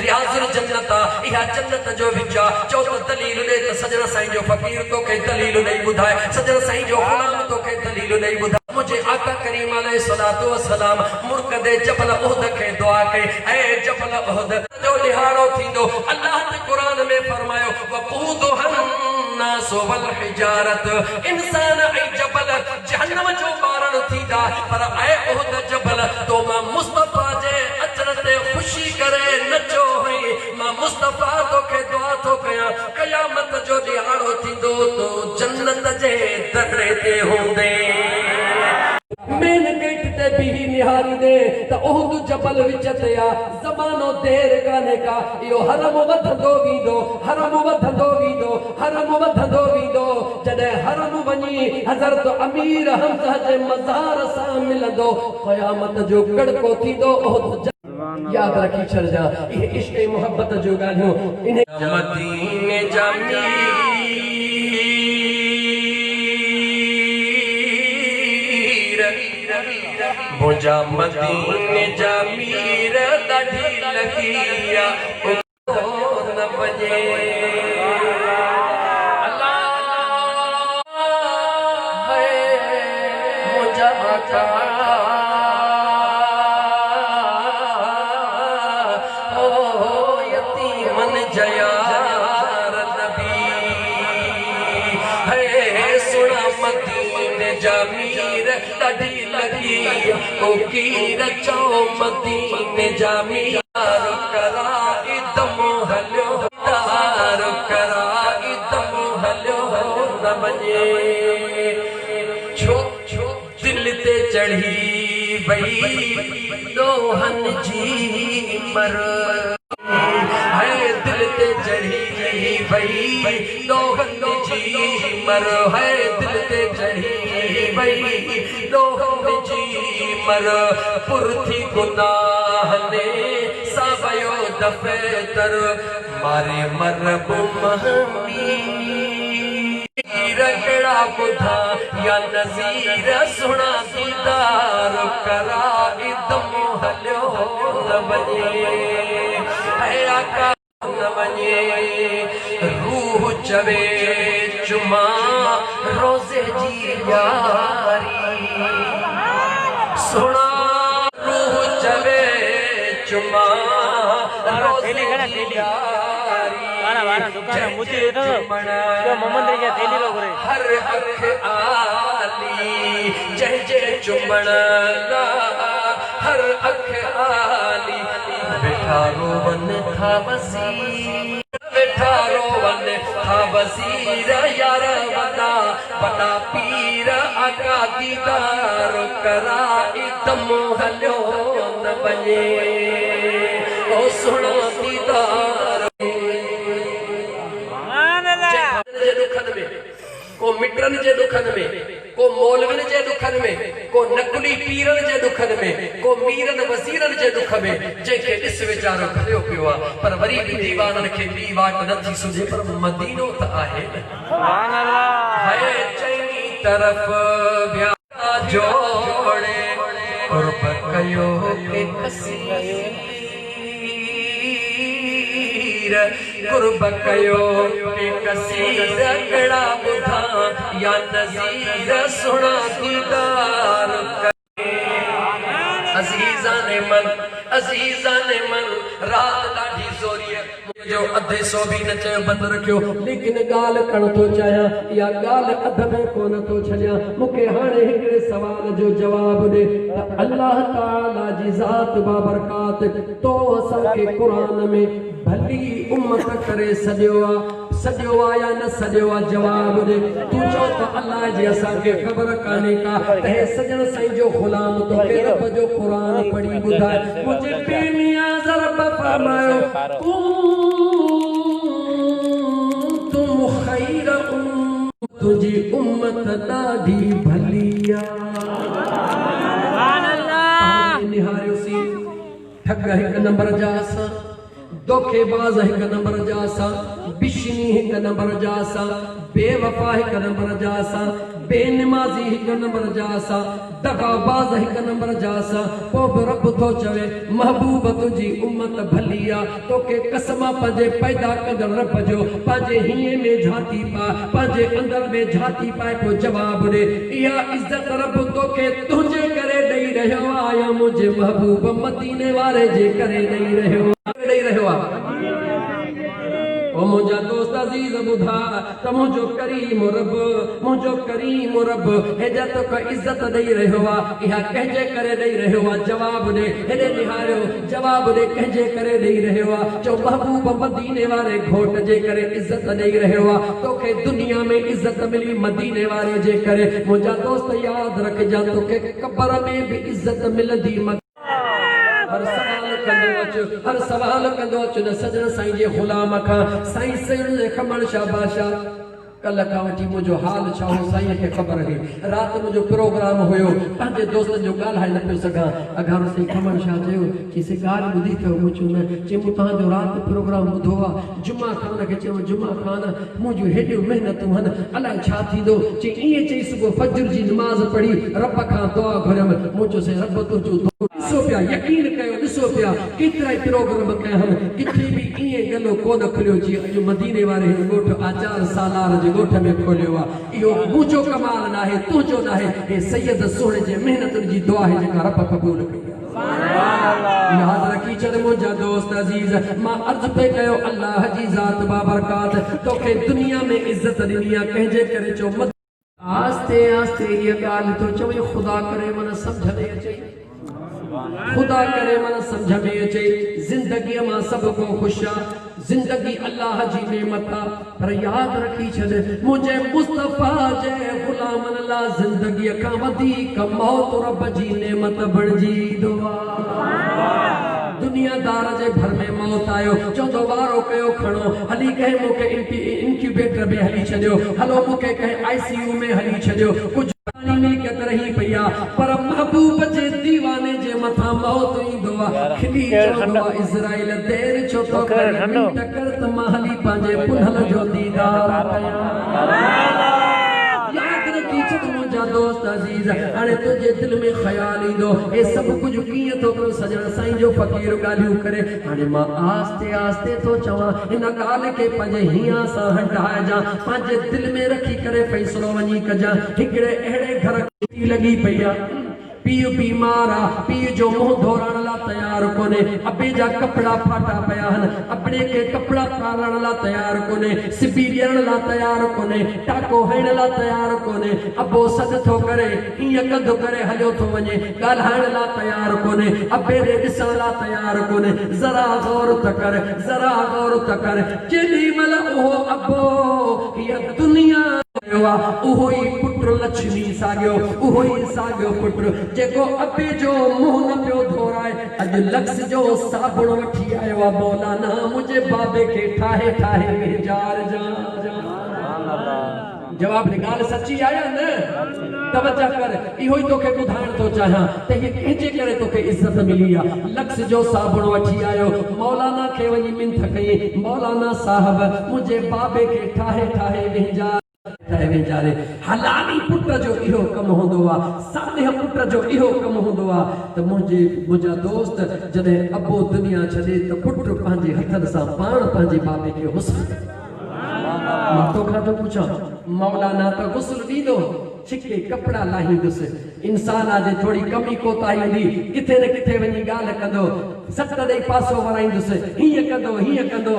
रियाजुल जन्नता इहा जन्नत जो विचा चो तो दलील दे त सजना साईं जो फकीर तो के दलील नहीं बुधाए सजना साईं जो गुलाम तो के दलील नहीं बुधाए मुझे आका करीम अलैहिस्सलातु वस्सलाम मुर्कदे जबल उहद के दुआ के ए जबल उहद जो लिहाड़ो थींदो अल्लाह ने कुरान में फरमायो वक़ूदुहन नास वल हिजारत इंसान ऐ जबल जहन्नम जो बारण थींदा पर ए उहद जबल तो मां मुस्तफा जे अचरते खुशी करे नचो है मां मुस्तफा तो के दुआ तो कया कयामत जो दिहाड़ो थींदो तो जन्नत जे दरे ते होंदे मेन गेट ते भी निहारी दे त ओहद जबल विच ते आ ज़मानो देर काने का यो हरम वधंदो वींदो हरम वधंदो वींदो हरम वधंदो वींदो जडे हरम वनी हज़रत अमीर हमज़ा जे मज़ार सां मिलंदो क़यामत जो कड़को थींदो ओहद याद रखी छल जा ये इश्क मोहब्बत जो गालियों इन्हें मदीने जामी मुझा मदीने जामीर ॾाढी लगिया न बजे अल्लाह है मुझा आका ओ यतीमन जयार नबी है सुना मदीने जामीर ॾाढी लगी ओ की रचो मदीने जामीर करा इदम हलो तार करा इदम हलो न बजे छो छो दिल ते चढ़ी वई दोहन जी मर है दिल ते चढ़ी वई दोहन जी मर है दिल ते चढ़ी वई दोहन जी मर पुरथी गुनाह ने सावयो दफे तर मारे मरब महमी रगड़ा बुधा या नज़ीर सुना दीदार करा इदम हलो न बजे है आका न बजे रूह चवे चुमा रोज़े जी यारी सुना रूह चवे चुमा रोज़े जी यारी हर अख आली जय जय चुमण हर अख आली बेठा रोवन था वसीर बेठा रोवन था वसीर यार वदा बड़ा पीर आका दीदार करा इदम हलो न बजे ओ सुना दीदार को मिटन जे दुखन में को मौलविन जे दुखन में को नकुली पीरन जे दुखन में को मीरन वजीरन जे दुख में जेके ॾिस वीचारो खयो पियो आहे पर वरी बि दीवानन खे ॿी वाट नथी सुझे पर मदीनो त आहे सुभान अल्लाह है चई तरफ़ ब्या जोड़े कुर्ब कयो के कसीर कुर्ब कयो के कसीर कड़ा बुधा या नज़ीर सुना दीदार अज़ीज़ा ने मन रात ॾाढी ज़ोरी जो अधे सो भी न चयो बंद रखियो लेकिन गाल कण तो चाहियां या गाल अध में कोन तो छॾियां मूंखे हाणे हिकिड़े सवाल जो जवाब ॾे त अल्लाह ताला जी ज़ात बाबरकात तो असांखे क़ुरान में भली उम्मत करे सॼो आ या न सॼो आ जवाब ॾे तू चओ त अल्लाह जी असांखे ख़बर कान्हे का त हे सजण साईं जो ग़ुलाम तोखे रब जो क़ुरान पढ़ी ॿुधाए मुंहिंजे प्रेमिया ज़रब फरमायो तुम खैर तुझी उम्मत ॾाढी भलिया निहारियो सी ठग हिक नंबर जा असां धोखेबाज हिक नंबर जा असां बिशनी हिक नंबर जा असां बेवफा हिक नंबर जा असां बेनमाज़ी हिक नंबर जा असां दगाबाज हिक नंबर जा असां पोइ बि रब थो चवे महबूब तुंहिंजी उम्मत भली आहे तोखे कसम पंहिंजे पैदा कंदड़ रब जो पंहिंजे हीअं में झाती पा पंहिंजे अंदर में झाती पाए पोइ जवाब ॾे इहा इज़त रब तोखे तुंहिंजे करे ॾेई रहियो आहे या मुंहिंजे महबूब मदीने वारे जे करे ॾेई रहियो आहे ओ मुझा दोस्त अजीज बुधा त मुझो करीम रब हेजा तो का इज्जत दई रहियो आ इहा कहजे करे दई रहियो आ जवाब दे हेडे निहारियो जवाब दे कहजे करे दई रहियो आ जो महबूब मदीने वाले घोट जे करे इज्जत दई रहियो आ तोखे दुनिया में इज्जत मिली मदीने वाले जे करे मुझा दोस्त याद रख जा तोखे कब्र में भी इज्जत मिलंदी हर सवाल कंदो अच न सजन साईं जे गुलाम खां साईं सजन जे खमण शाबाशा कल खां वठी मुंहिंजो हाल छा हो साईं खे ख़बर हुई राति मुंहिंजो प्रोग्राम हुयो पंहिंजे दोस्तनि जो ॻाल्हाए न पियो सघां अघारो साईं खमण छा चयो चई ॻाल्हि ॿुधी अथव मूं चयो न चई मूं तव्हांजो राति प्रोग्राम ॿुधो आहे जुमा ख़ान खे चयो जुमा ख़ान मुंहिंजूं हेॾियूं महिनतूं आहिनि अलाए छा थींदो चई ईअं चई सुबुह फजर जी नमाज़ पढ़ी रब खां दुआ घुरियमि मूं चयो साईं रब तुंहिंजो ॾिसो पिया यकीन कयो ॾिसो पिया केतिरा ई प्रोग्राम कया आहिनि किथे बि ईअं गलो कोन खुलियो जीअं अॼु मदीने वारे हिन ॻोठ आचार सालार जे ॻोठ में खोलियो आहे इहो मुंहिंजो कमाल न आहे तुंहिंजो न आहे हे सैयद सोहणे जे महिनतुनि जी दुआ आहे जेका रब क़बूल कई आहे याद रखी छॾ मुंहिंजा दोस्त अज़ीज़ मां अर्ज़ पे कयो अल्लाह जी ज़ात बाबरकात तोखे दुनिया में इज़त ॾिनी आहे कंहिंजे करे चओ आस्ते आस्ते इहा ॻाल्हि थो चवई ख़ुदा करे मन सम्झ में अचे खुदा करे मन समझ में अचे जिंदगी मां सब को खुशा जिंदगी अल्लाह जी नेमत पर याद रखी छॾ मुझे मुस्तफा जे गुलामन ला जिंदगी का वधीक मौत रब जी नेमत बणजी दुआ दुनियादार जे घर में मौत आयो चौथो वारो कयो खणो हली कहे मूंखे इंक्यूबेटर में हली छॾियो हलो मूंखे कहे आईसीयू में हली छॾियो कुछ मिल्कियत रही पई आहे पर महबूब जे दीवाने जे मथा मौत ईंदो आहे खिली चवंदो आहे इज़राइल देर छो थो करे टकर त मां हली पंहिंजे पुनल जो दीदार कयां याद रखी छॾ मुंहिंजा दोस्त अज़ीज़ हाणे तुंहिंजे दिल में ख़्याल ईंदो हे सभु कुझु कीअं थो पियो सजण साईं जो फ़क़ीर ॻाल्हियूं करे हाणे मां आस्ते आस्ते थो चवां हिन ॻाल्हि खे पंहिंजे हीअं सां हटाइजां पंहिंजे दिल में रखी करे फ़ैसिलो वञी कजां हिकिड़े अहिड़े घर लॻी पई आहे पीउ बीमार आहे पीउ जो मुंहुं धोरण लाइ तयारु कोन्हे अबे जा कपिड़ा फाटा पिया आहिनि अबड़े खे कपिड़ा पारण लाइ तयारु कोन्हे सिबी ॾियण लाइ तयारु कोन्हे टाको हणण लाइ तयारु कोन्हे अबो सॾु थो करे हीअं कंधु करे हलियो थो वञे ॻाल्हाइण लाइ तयारु कोन्हे अबे ॾे ॾिसण लाइ तयारु कोन्हे ज़रा गौर त कर जेॾी महिल उहो अबो हीअ दुनिया उहो ई पुट लक्ष्मी साॻियो उहो ई साॻियो पुट जेको अबे जो मुंहुं न पियो धोराए अॼु लक्स जो साबुण वठी आयो आहे मौलाना मुंहिंजे बाबे खे ठाहे ठाहे वेजार जवाब ने ॻाल्हि सची आया न तवज्जो कर इहो ई तोखे ॿुधाइण थो चाहियां त हीअ कंहिंजे करे तोखे इज़त मिली आहे लक्स जो साबुण वठी आयो मौलाना खे वञी मिंथ कई मौलाना साहब मुंहिंजे बाबे खे ठाहे ठाहे वेजार हलाली पुट जो इहो कम होंदो आहे सादेह पुट जो इहो कम होंदो आहे त मुंहिंजा दोस्त जॾहिं अबो दुनिया छॾे त पुट पंहिंजे हथनि सां पाण पंहिंजे बाबे खे हुस्न मां तोखां थो पुछां मौलाना त गुस्ल ॾींदो छिके कपिड़ा लाहींदुसि इंसान आहे जे थोरी कमी कोताही हूंदी किथे न किथे वञी ॻाल्हि कंदो सत ॾेई पासो वराईंदुसि हीअं कंदो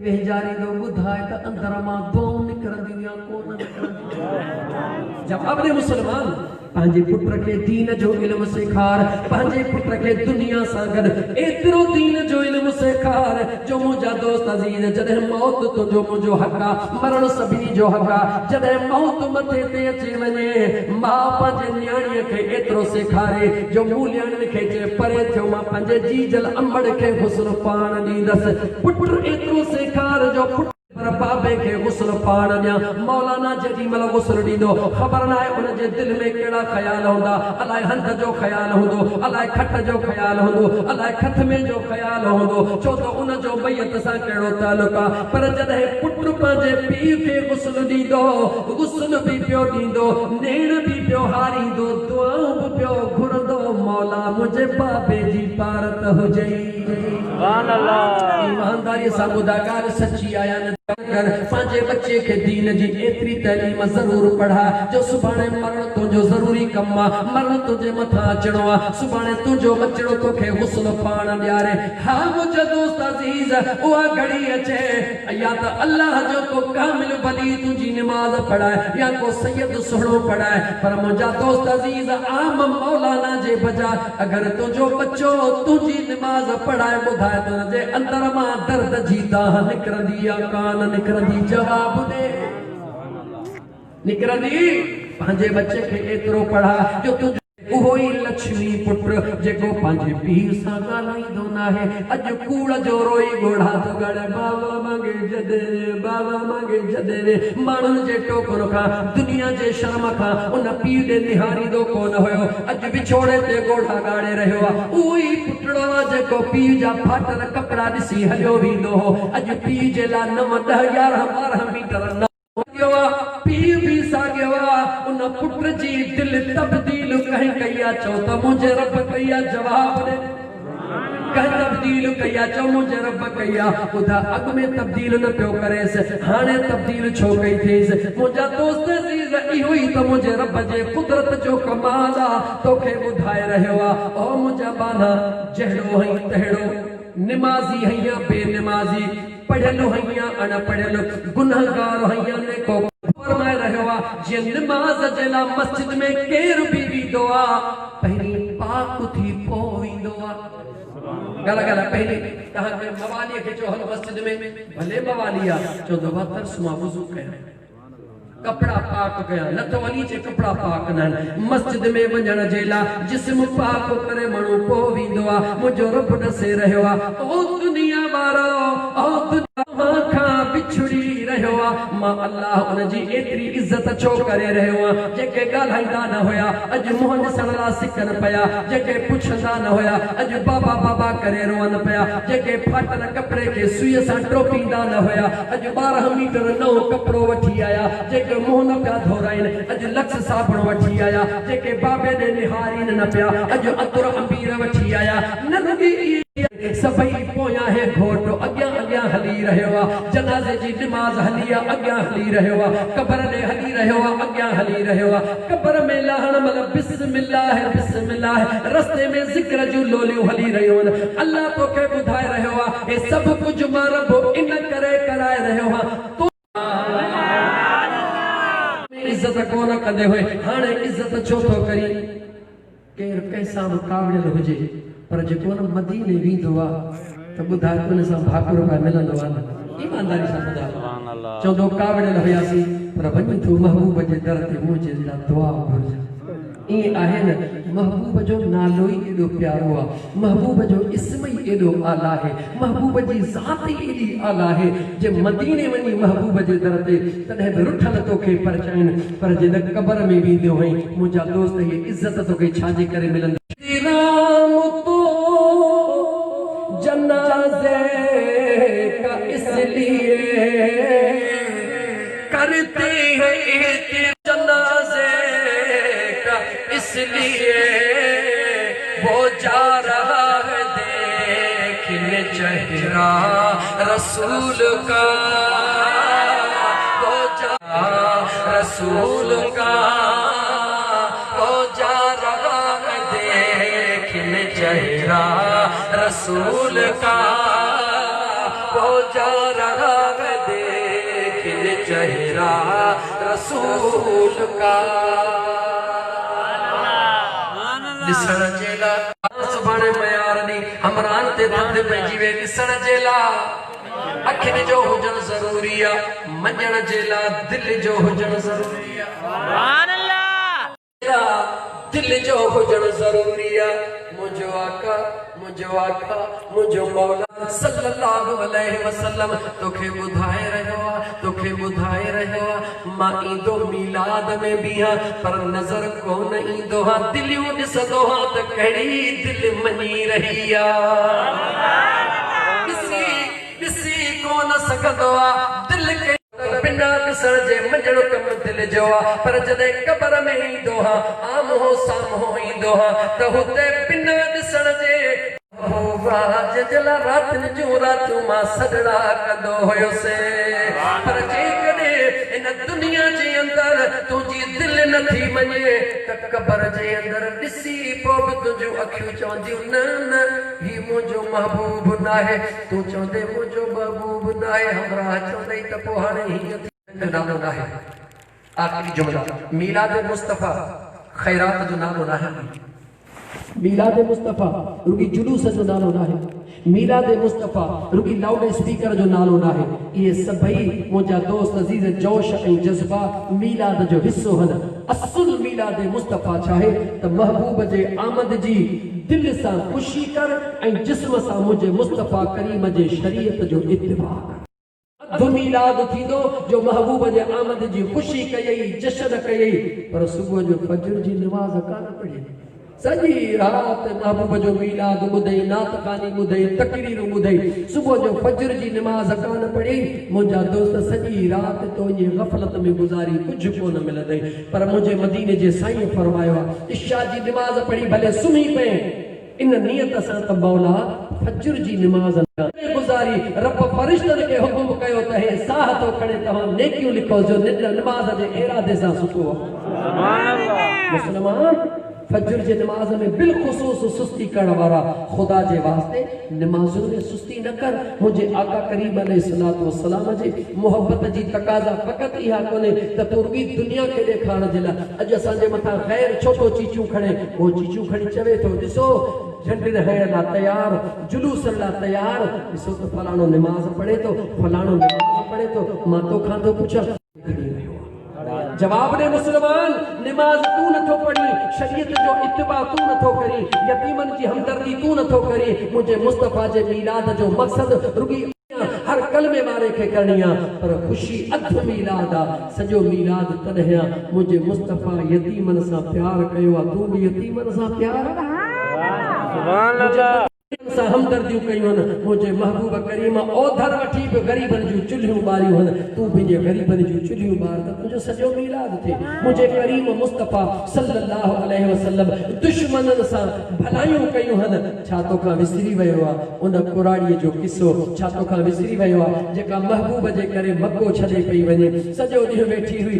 वेचारींदो ॿुधाए त अंदर मां दुआऊं निकिरंदियूं या कोन निकिरंदियूं जवाब ॾे मुस्लमान पंहिंजे पुट खे दीन जो इल्म सेखार पंहिंजे पुट खे दुनिया सां गॾु एतिरो दीन जो इल्म सेखार जो मुंहिंजा दोस्त अज़ीज़ जॾहिं मौत तुंहिंजो मुंहिंजो हक़ आहे मरण सभिनी जो हक़ आहे जॾहिं मौत मथे ते अची वञे माउ पंहिंजे न्याणीअ खे एतिरो सेखारे जो मूं न्याणियुनि खे चए परे थियो मां पंहिंजे जीजल अंबड़ खे हुस्न पाण ॾींदसि पुट एतिरो सेखार जो पर बाबे के गुस्ल पाण दिया मौलाना जेडी मल गुस्ल दींदो खबर ना है उन जे दिल में केड़ा ख्याल होंदा अलाए हंध जो ख्याल होंदो अलाए खट जो ख्याल होंदो अलाए खत में जो ख्याल होंदो छो तो उन जो मैयत सा केड़ो ताल्लुक आ पर जदे पुत्र पांजे पीउ के गुस्ल दींदो गुस्ल भी पियो दींदो नेण भी पियो हारींदो दुआऊं भी पियो घुरंदो मौला मुझे बाबे जी पारत हुजे सुभान अल्लाह ईमानदारी सा मुदागार सच्ची आया न कर पांचे बच्चे के दीन जी एतरी तालीम जरूर पढ़ा जो सुभाणे मरण तो जो जरूरी कम्मा मरण तुझे मथा अचणो आ सुभाणे तुझो बचड़ो तोखे हुस्न पाण ॾियारे हा मुझे दोस्त अजीज उहा घड़ी अचे या तो अल्लाह जो को कामिल वली तुझी नमाज पढ़ाए या को सैयद सुहणो पढ़ाए पर मुझा दोस्त अजीज आम मौलाना जे बजा अगर तुझो बच्चो तुझी नमाज पढ़ाए बुधाए तुझे अंदर मां दर्द जी दाह निकरंदी आ कान निकरंदी जवाब दे निकरंदी पंहिंजे बच्चे के एतिरो पढ़ा जो तुझ उहो ही लक्ष्मी पुत्र जेको पंहिंजे पीउ सां ॻाल्हाईंदो नाहे अॼु कूड़ जो रोई घोड़ा तो गड़े बाबा मांगे जदे वे माण्हुनि जे टोकन खां दुनिया जे शर्म खां उन पीउ ॾे निहारींदो कोन हुयो अॼु विछोड़े ते घोड़ा ॻाड़े रहियो आहे उहो ई पुटड़ो आहे जेको पीउ जा फाटल कपिड़ा ॾिसी हलियो वेंदो हो अॼु पीउ जे लाइ 9 10 11 12 मीटर न पीउ भी साॻियो आहे उन पुट जी दिल तब्दील कहीं कया चो त मुझे रब कया जवाब दे कहीं तब्दील कया चो मुझे रब कया ॿुधा अॻ में तब्दील न पियो करेसि हाणे तब्दील छो कई थिएसि मुंहिंजा दोस्त अज़ीज़ इहो ई त मुंहिंजे रब जे कुदरत जो कमाल आहे तोखे ॿुधाए रहियो आहे ओ मुंहिंजा बाना जहिड़ो हई तहिड़ो निमाज़ी हई या बेनिमाज़ी पढ़ियल हई या अनपढ़ियल गुनहगार हई या नेको फरमाए रहियो आहे जे निमाज़ जे लाइ मस्जिद में केर बि वेंदो आहे पहिरीं पाक थी पोइ वेंदो आहे गला पहले कहा के मवाली के जो हल मस्जिद में भले मवाली आ जो दो तरस मां वुजू कया कपड़ा पाक कया न तो वली जे कपड़ा पाक न मस्जिद में वञण जे ला जिस्म पाक करे मणु पो विंदो आ मुजो रब दसे रहियो आ ओ दुनिया वारो ओ दुनिया खां बिछड़ी रहियो आ मां अल्लाह उन जी एतरी इज्जत छो करे रहियो आ जेके ॻाल्हाईंदा न हुया अॼु मुंह ॾिसण ला सिकन पया जेके पुछंदा न हुया अॼु बाबा बाबा करे रोअन पया जेके फाटल कपड़े के सुई सां टोपींदा न हुया अॼु 12 मीटर नओं कपड़ो वठी आया जेके मुंह न पिया धोराइन अॼु लक्स साबुण वठी आया जेके बाबे ॾे निहारीन न पिया अॼु अतुर अंबीर वठी आया न रुॻी सभई पोयां है घोट अॻियां अॻियां हली रहियो आहे जनाज़े जी नमाज़ हली आहे अॻियां हली रहियो आहे क़बर ॾे हली रहियो आहे अॻियां हली रहियो आहे क़बर में लहण महिल बिस्मिल्लाह रस्ते में ज़िक्र जूं लोलियूं हली रहियूं आहिनि अल्लाह तोखे ॿुधाए रहियो आहे हे सभु कुझु मां रब इन करे कराए रहियो आहे इज्जत कोन कंदे हुए हाणे इज्जत छो थो करी केर कंहिंसां बि कावड़ियल हुजे पर जेको न मदीने वेंदो आहे त ॿुधाए उन सां भाकुर पिया मिलंदो आहे न ईमानदारी सां ॿुधाए चवंदो कावड़ियल हुयासीं पर वञी तूं महबूब जे दर ते मुंहिंजे लाइ दुआ घुर्ज ईअं आहे न महबूब जो नालो ई एॾो प्यारो आहे महबूब जो इस्म ई एॾो आला आहे महबूब जी ज़ात ई एॾी आला आहे जे मदीने वञी महबूब जे दर ते तॾहिं बि रुठल तोखे परचाइनि पर जे क़बर में वेंदो हुई मुंहिंजा दोस्त हीअ इज़त तोखे छाजे करे मिलंदी राम तो जनाज़े का इसलिए करते हैं जनाज़े का इसलिए वो जा रहा है देखने चेहरा रसूल का वो जा रसूल का वो जा रहा है देखने चेहरा रसूल का वो जा रहा है देखने चेहरा रसूल का ॾिसण जे लाइ सुभाणे मयार ॾींहुं हमरान ते धंध पइजी वे ॾिसण जे लाइ अखियुनि जो हुजणु ज़रूरी आहे मञण जे लाइ दिलि जो हुजणु ज़रूरी आहे दिल जो हुजण ज़रूरी आ। मुझो आका मुझो मौला सल्लल्लाहु अलैहि वसल्लम तोखे ॿुधाए रहियो आ मां ईंदो मीलाद में भी हाँ पर नज़र कोन ईंदो हाँ दिलियूं ॾिसंदो हाँ त कहिड़ी दिल मञी रही आ। ॾिसी कोन सघंदो आ दिल के बिना ॾिसण जे मंझण कम दिल जो आ पर जॾहिं क़बर में ईंदो हाँ आम्हो साम्हो ईंदो हाँ त हुते बिना ॾिसण जे रातनि जूं रातूं मां सॾड़ा कंदो हुयुसि पर जेकॾहिं इन दुनिया जे अंदरि तुंहिंजी दिलि नथी मञे त क़बर जे अंदरि ॾिसी पोइ बि तुंहिंजूं अखियूं चवंदियूं न ही मुंहिंजो महबूब न आहे। तूं चवंदे मुंहिंजो महबूब न आहे हमरा चवंदई त पोइ हाणे हीअं नालो न आहे। आख़िरी जुमला मीलाद मुस्तफ़ा ख़ैरात जो नालो न आहे। मीलाद मुस्तफ़ा रुगी जुलूस जो नालो न आहे। मीलाद मुस्तफ़ा रुगी लाउड स्पीकर जो नालो न आहे। ये सभई मुंहिंजा दोस्त अज़ीज़ जोश ऐं जज़्बा मीलाद जो हिस्सो आहिनि। असुल मीलाद मुस्तफ़ा छा आहे त महबूब जे आमद जी दिल सां ख़ुशी कर ऐं जिस्म सां मुंहिंजे मुस्तफ़ा करीम जे शरीयत जो इत्तिबा कर। अधु मीलाद थींदो जो महबूब जे आमद जी ख़ुशी कयई जश्न कयई पर सुबुह जो फजर जी नमाज़ कान पढ़ी। सॼी राति महबूब जो मीलाद ॿुधई नात कानी ॿुधई तकरीरूं ॿुधई सुबुह जो फजर जी नमाज़ कान पढ़ी। मुंहिंजा दोस्त सॼी राति तो ईअं ग़फ़लत में गुज़ारी कुझु कोन मिलंदई पर मुंहिंजे मदीने जे साईं फरमायो आहे इशा जी नमाज़ पढ़ी भले सुम्ही पए इन नियत सां त मौला फजर जी नमाज़ गुज़ारी रब फरिश्तनि खे हुकुम कयो त हे साह तो खणे तव्हां नेकियूं लिखो जो नमाज़ जे इरादे सां सुठो मुस्लमान फजर जे नमाज में बिलखुसूस सुस्ती करण वारा खुदा जे वास्ते नमाज़ुनि में सुस्ती न कर। मुझे आका करीम अलैहिस्सलातु वस्सलाम जे मोहब्बत जी तकाज़ा फ़क़त इहा कोन्हे त तूं रुॻी दुनिया खे ॾेखारण जे लाइ अॼु असांजे मथां ग़ैर छो थो चीचूं खणे उहो चीचूं खणी चवे थो ॾिसो झंडिन हणण लाइ तयार जुलूसनि लाइ तयार ॾिसो त फलाणो नमाज़ पढ़े थो फलाणो नमाज़ पढ़े थो मां तोखां थो पुछां जवाब दे मुसलमान नमाज तू नथो पढ़ी शरीयत जो इत्तिबा तू नथो करी यतीमन की हमदर्दी तू नथो करी मुझे मुस्तफा जे मीलाद जो मकसद रुगी हर कलमे वारे खे करणी आ पर खुशी अध मीलाद आ सजो मीलाद तॾहिं आ मुझे मुस्तफा यतीमन सां प्यार कयो आ तू भी यतीमन सां प्यार सुभान अल्लाह हमदर्दियूं कयूं आहिनि मुंहिंजे महबूब करीम ओधर वठी बि ग़रीबनि जूं चुल्हियूं ॿारियूं आहिनि तूं पंहिंजे ग़रीबनि जूं चुल्हियूं ॿार त तुंहिंजो सॼो मीलाद थिए। मुंहिंजे करीम मुस्तफ़ा सल्लल्लाहु अलैहि वसल्लम दुश्मननि सां भलायूं कयूं आहिनि छा तोखां विसरी वियो आहे उन कुराड़ीअ जो किसो छा तोखां विसरी वियो आहे जेका महबूब जे करे मको छॾे पई वञे सॼो ॾींहुं वेठी हुई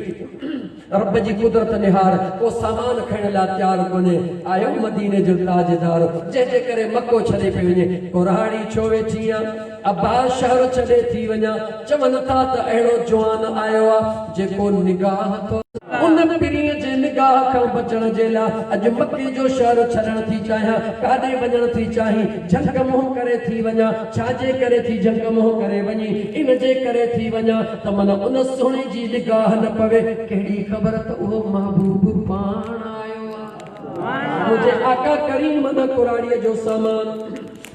रब जी कुदरत निहार को सामान खणण लाइ तयार कोन्हे आयो मदीने जो ताजदार जंहिंजे करे मको छॾे पई वञे कुराड़ी छो वेठी आहे अब्बास शहर छॾे थी वञा चवनि था त अहिड़ो जवान आयो आहे जेको निगाह थो उन पिरीअ जे निगाह खां बचण जे लाइ अॼु मके जो शहर छॾण थी चाहियां काॾे वञण थी चाहीं झंग मुंहुं करे थी वञा छाजे करे थी झंग मुंहुं करे वञी इन जे करे थी वञा त मन उन सोने जी निगाह न पवे कहिड़ी ख़बर त उहो महबूब पाण आयो आहे। मुंहिंजे आका करीम न कुराड़ीअ जो सामान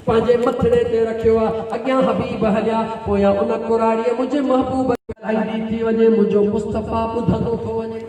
पंहिंजे मथड़े ते रखियो आहे अॻियां हबीब हलिया पोयां उन कुराड़ीअ मुंहिंजे महबूब थी वञे मुंहिंजो मुस्तफ़ा ॿुधंदो थो वञे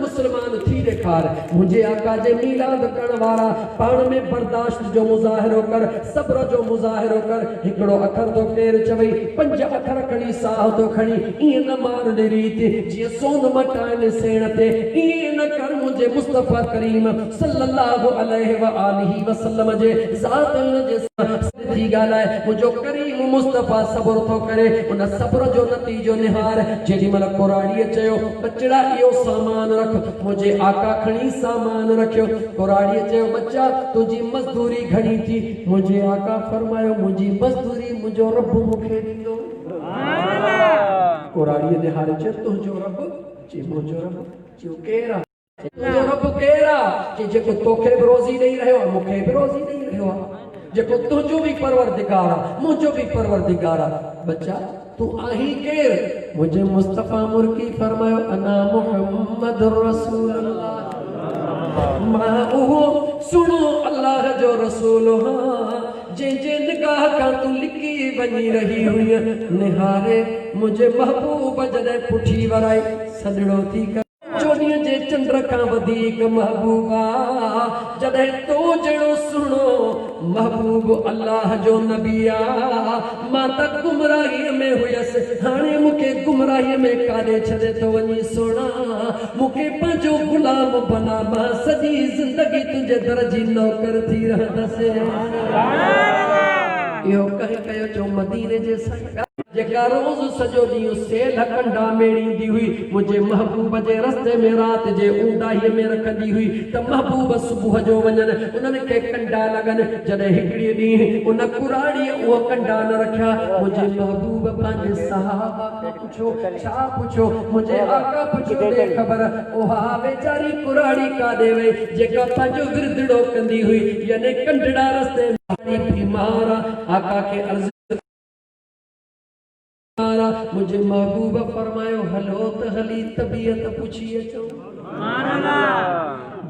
मुसलमान थी ॾेखार मुंहिंजे आका जे मीलाद करण वारा पाण में बर्दाश्त जो मुज़ाहिरो कर सब्र जो मुज़ाहिरो कर हिकिड़ो अखर तो केरु चवई 5 अखर खणी साह तो खणी ईअं न मार रीत जीअं सोन मटाइनि सेण ते ईअं न कर मुंहिंजे मुस्तफ़ा करीम सल्लल्लाहु अलैहि व आलिहि वसल्लम जे ज़ात जे थी ॻाल्हाए मुंहिंजो करीम मुस्तफ़ा सब्र थो करे उन सब्र जो नतीजो निहार जेॾी महिल कुराड़ीअ चयो बचड़ा इहो सामान रख मुंहिंजे आका खणी सामान रखियो कुराड़ीअ चयो बच्चा तुंहिंजी मज़दूरी घणी थी मुंहिंजे आका फरमायो मुंहिंजी मज़दूरी मुंहिंजो रब मूंखे ॾींदो कुराड़ीअ निहारे चयो तुंहिंजो रब चई मुंहिंजो रब चयो केरु आहे तुंहिंजो रब केरु आहे चई जेको तोखे बि रोज़ी ॾेई रहियो आहे मूंखे बि रोज़ी ॾेई रहियो आहे जेको तुंहिंजो बि परवरदिगार आहे मुंहिंजो बि परवरदिगार आहे बच्चा तू आही केर मुझे मुस्तफा मुर्की फरमायो अना मुहम्मद रसूल अल्लाह मां उहो सुनो अल्लाह जो रसूल हाँ जे निगाह का तू लिकी वञी रही हुई निहारे मुझे महबूब जॾहिं पुठी वराई सजड़ो थी कर चोॾीअ जे चंड खां वधीक महबूबा जॾहिं तो जहिड़ो सुहिणो महबूब अल्लाह जो नबी आ मां त गुमराहीअ में हुयसि हाणे मूंखे गुमराहीअ में काॾे छॾे थो वञी सोना मूंखे पंहिंजो गुलाम बना मां सॼी ज़िंदगी तुंहिंजे दर जी नौकर थी रहंदसि इहो कयो चो मदीने जे संग जेका रोज़ सॼो ॾींहुं सेल कंडा मेड़ींदी हुई मुंहिंजे महबूब जे रस्ते में राति जे ऊंदाहीअ में रखंदी हुई त महबूब सुबुह जो वञनि उन्हनि खे कंडा लॻनि जॾहिं हिकिड़े ॾींहुं उन कुराड़ीअ उहो कंडा न रखिया मुंहिंजे महबूब पंहिंजे सहाबा खे पुछो छा पुछो मुंहिंजे आका पुछो ॾे ख़बर उहा वेचारी कुराड़ी काॾे वई जेका पंहिंजो विरदड़ो कंदी हुई यानी कंडड़ा रस्ते में बीमार आका खे अर्ज़ मुझे महबूब फरमायो हलो त हली तबीयत पुछी अचो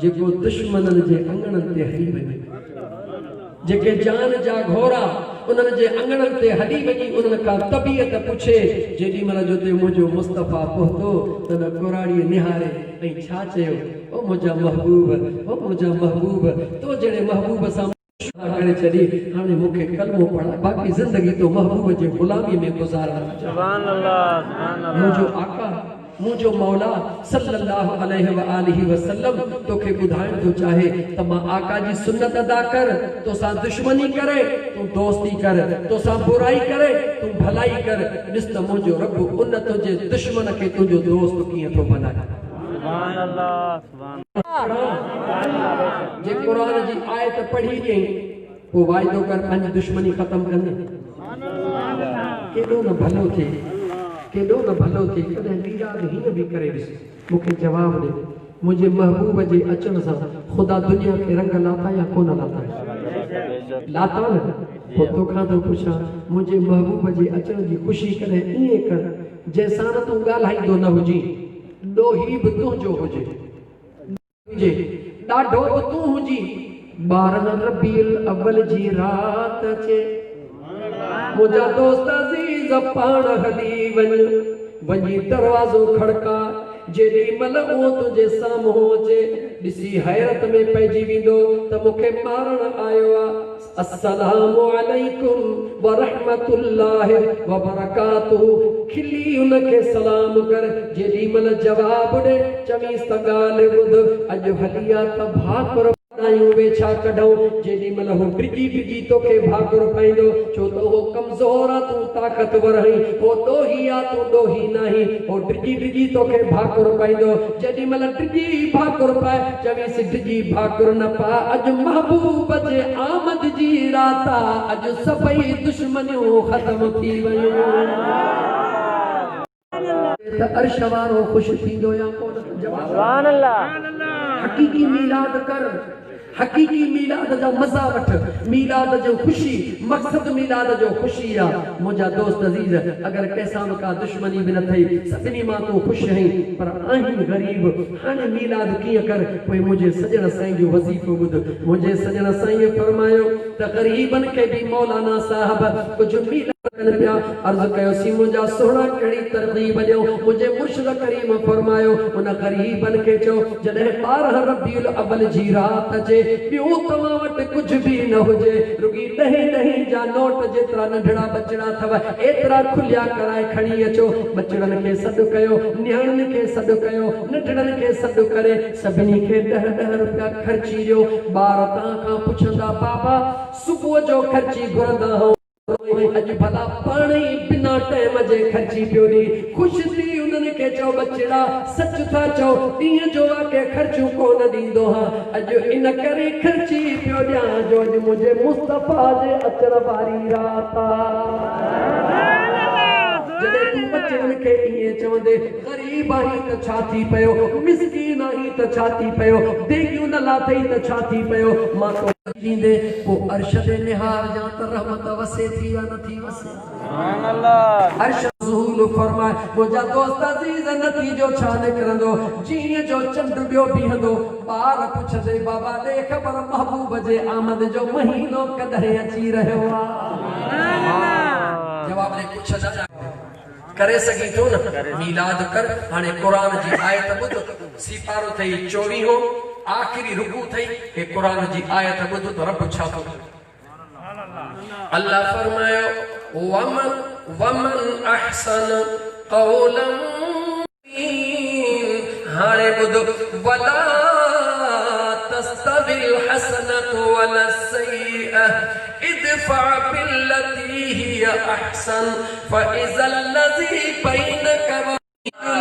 जेको दुश्मनन जे अंगणन ते हली वञे जेके जान जा घोड़ा उन्हनि जे अंगणन ते हली वञी उन्हनि खां तबीयत पुछे जेॾी महिल जो ते मुंहिंजो मुस्तफ़ा पहुतो त न कुराड़ी निहारे ऐं छा चयो ओ मुंहिंजा महबूब तो जहिड़े महबूब सां करे छॾी हाणे मूंखे कलमो पढ़ा बाक़ी ज़िंदगी तो महबूब जे गुलामी में गुज़ारणु सुभान अल्लाह मुंहिंजो आका मुंहिंजो मौला सल्लल्लाहु अलैहि वसल्लम तोखे ॿुधाइण थो चाहे त मां आका जी सुन्नत अदा कर तोसां दुश्मनी करे तूं दोस्ती कर तोसां बुराई करे तूं भलाई कर ॾिस त मुंहिंजो रब उन तुंहिंजे दुश्मन खे तुंहिंजो दोस्त कीअं थो बनाए सुभान अल्लाह जे कुरान जी आयत पढ़ी ॾे पोइ वाइदो कर पंहिंजी दुश्मनी ख़त्म कंदे केॾो न भलो थिए कॾहिं मीराद हीअं बि करे ॾिस मूंखे जवाबु ॾे मुंहिंजे महबूब जे अचण सां ख़ुदा दुनिया खे रंग लाथा या कोन लाथा न पोइ तोखां थो पुछां मुंहिंजे महबूब जे अचण जी ख़ुशी कॾहिं ईअं कर जंहिंसां न तूं ॻाल्हाईंदो न हुजी ॾोही बि तुंहिंजो हुजे ॾाढो बि तूं हुजी 12 रबीउल अव्वल जी रात अचे मुंहिंजा दोस्त अज़ीज़ पाण हली वञी दरवाज़ो खड़का जेॾी महिल उहो तुंहिंजे साम्हूं अचे ॾिसी हैरत में पइजी वेंदो त मूंखे मारण आयो आहे अस्सलामु अलैकुम व रहमतुल्लाहि व बरकातुहू खिली उनखे सलाम कर जेॾी महिल जवाब ॾे चवीस त ॻाल्हि ॿुध अॼु हलिया त भाकुर आयूं वेछा कढूं जेॾी महिल हू डिॼी तोखे भाकुर पाईंदो छो त उहो कमज़ोर आहे तूं ताक़तवर आहीं उहो ॾोही आहे तूं ॾोही न आहीं उहो डिॼी तोखे भाकुर पाईंदो जेॾी महिल डिॼी भाकुर पाए चवीस डिॼी भाकुर न पा अॼु महबूब जे आमद जी रात आहे अॼु सभई दुश्मनियूं ख़त्म थी वयूं त अर्श वारो ख़ुशि थींदो या कोन सुभान अल्लाह हकीकी मीलाद कर हकीकी मीलाद जा मज़ा वठ मीलाद जो खुशी मक़सद मीलाद जो खुशी आहे मुंहिंजा दोस्त अज़ीज़ अगरि कंहिंसां बि का दुश्मनी बि न थई सभिनी मां तूं ख़ुशि आहीं पर आहीं ग़रीब हाणे मीलाद कीअं कर पोइ मुंहिंजे सजण साईं जो वज़ीफ़ो ॿुध मुंहिंजे सजण साईं फरमायो त ग़रीबनि खे बि मौलाना साहब कुझु मीलाद कनि पिया अर्ज़ु कयोसीं मुंहिंजा सोहणा कहिड़ी तरग़ीब ॾियो मुंहिंजे मुर्शिद करीम फरमायो उन ग़रीबनि खे चओ जॾहिं 12 रबीउल अव्वल जी राति अचे ॿियो तव्हां वटि कुझु बि न हुजे रुॻी 10 जा नोट जेतिरा नंढड़ा बचड़ा अथव एतिरा खुलिया कराए खणी अचो बचड़नि खे सॾु कयो नियाणियुनि खे सॾु कयो नंढड़नि खे सॾु करे सभिनी खे 10 रुपया ख़र्ची ॾियो ॿार तव्हां खां पुछंदा बाबा सुबुह जो ख़र्ची घुरंदा हो अॼु भला पाण ई बिना टाइम जे ख़र्ची पियो ॾे ख़ुशि थी उन्हनि खे चओ बचड़ा सच था चओ ॾींहं जो वाके ख़र्चूं कोन ॾींदो हा अॼु इन करे ख़र्ची पियो ॾियां जो अॼु मुंहिंजे मुस्तफ़ा जे अचण वारी रात जॾहिं तूं बचड़नि खे ईअं चवंदे ग़रीब आहीं त छा थी पियो मिस्कीन आहीं त छा थी पियो देगियूं न लाथई त छा थी पियो मां तो ॾींदे पोइ अर्श ते निहार जा त रहमत वसे थी या न थी वसे सुभान अल्लाह अर्श रसूल फरमाए मुझा दोस्त अजीज नतीजो छा निकरंदो जीअं जो चंड बियो बीहंदो ॿार पुछंदे बाबा ॾे ख़बर महबूब जे आमद जो महीनो कॾहिं अची रहियो आहे जवाब ॾे पुछंदा करे सघी थो न मीलाद कर हाणे क़ुरान जी आयत ॿुध सिपारो थई 24 आखिरी रुकू थई हे क़ुरान जी आयत ॿुध त रब छा थो अल्लाह फरमायो वमन अहसन क़ौलन हाणे ॿुध वला तस्तविल हसनतु वला सय्यअह इदफा बिल्लती हिय अहसन फइज़ा लज़ी बैनक व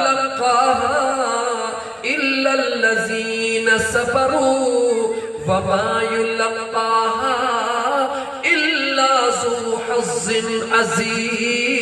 लक़ाहा इल्ला लज़ीन सबरू वमा युलक़ाहा इल्ला ज़ू हज़्ज़िन अज़ीम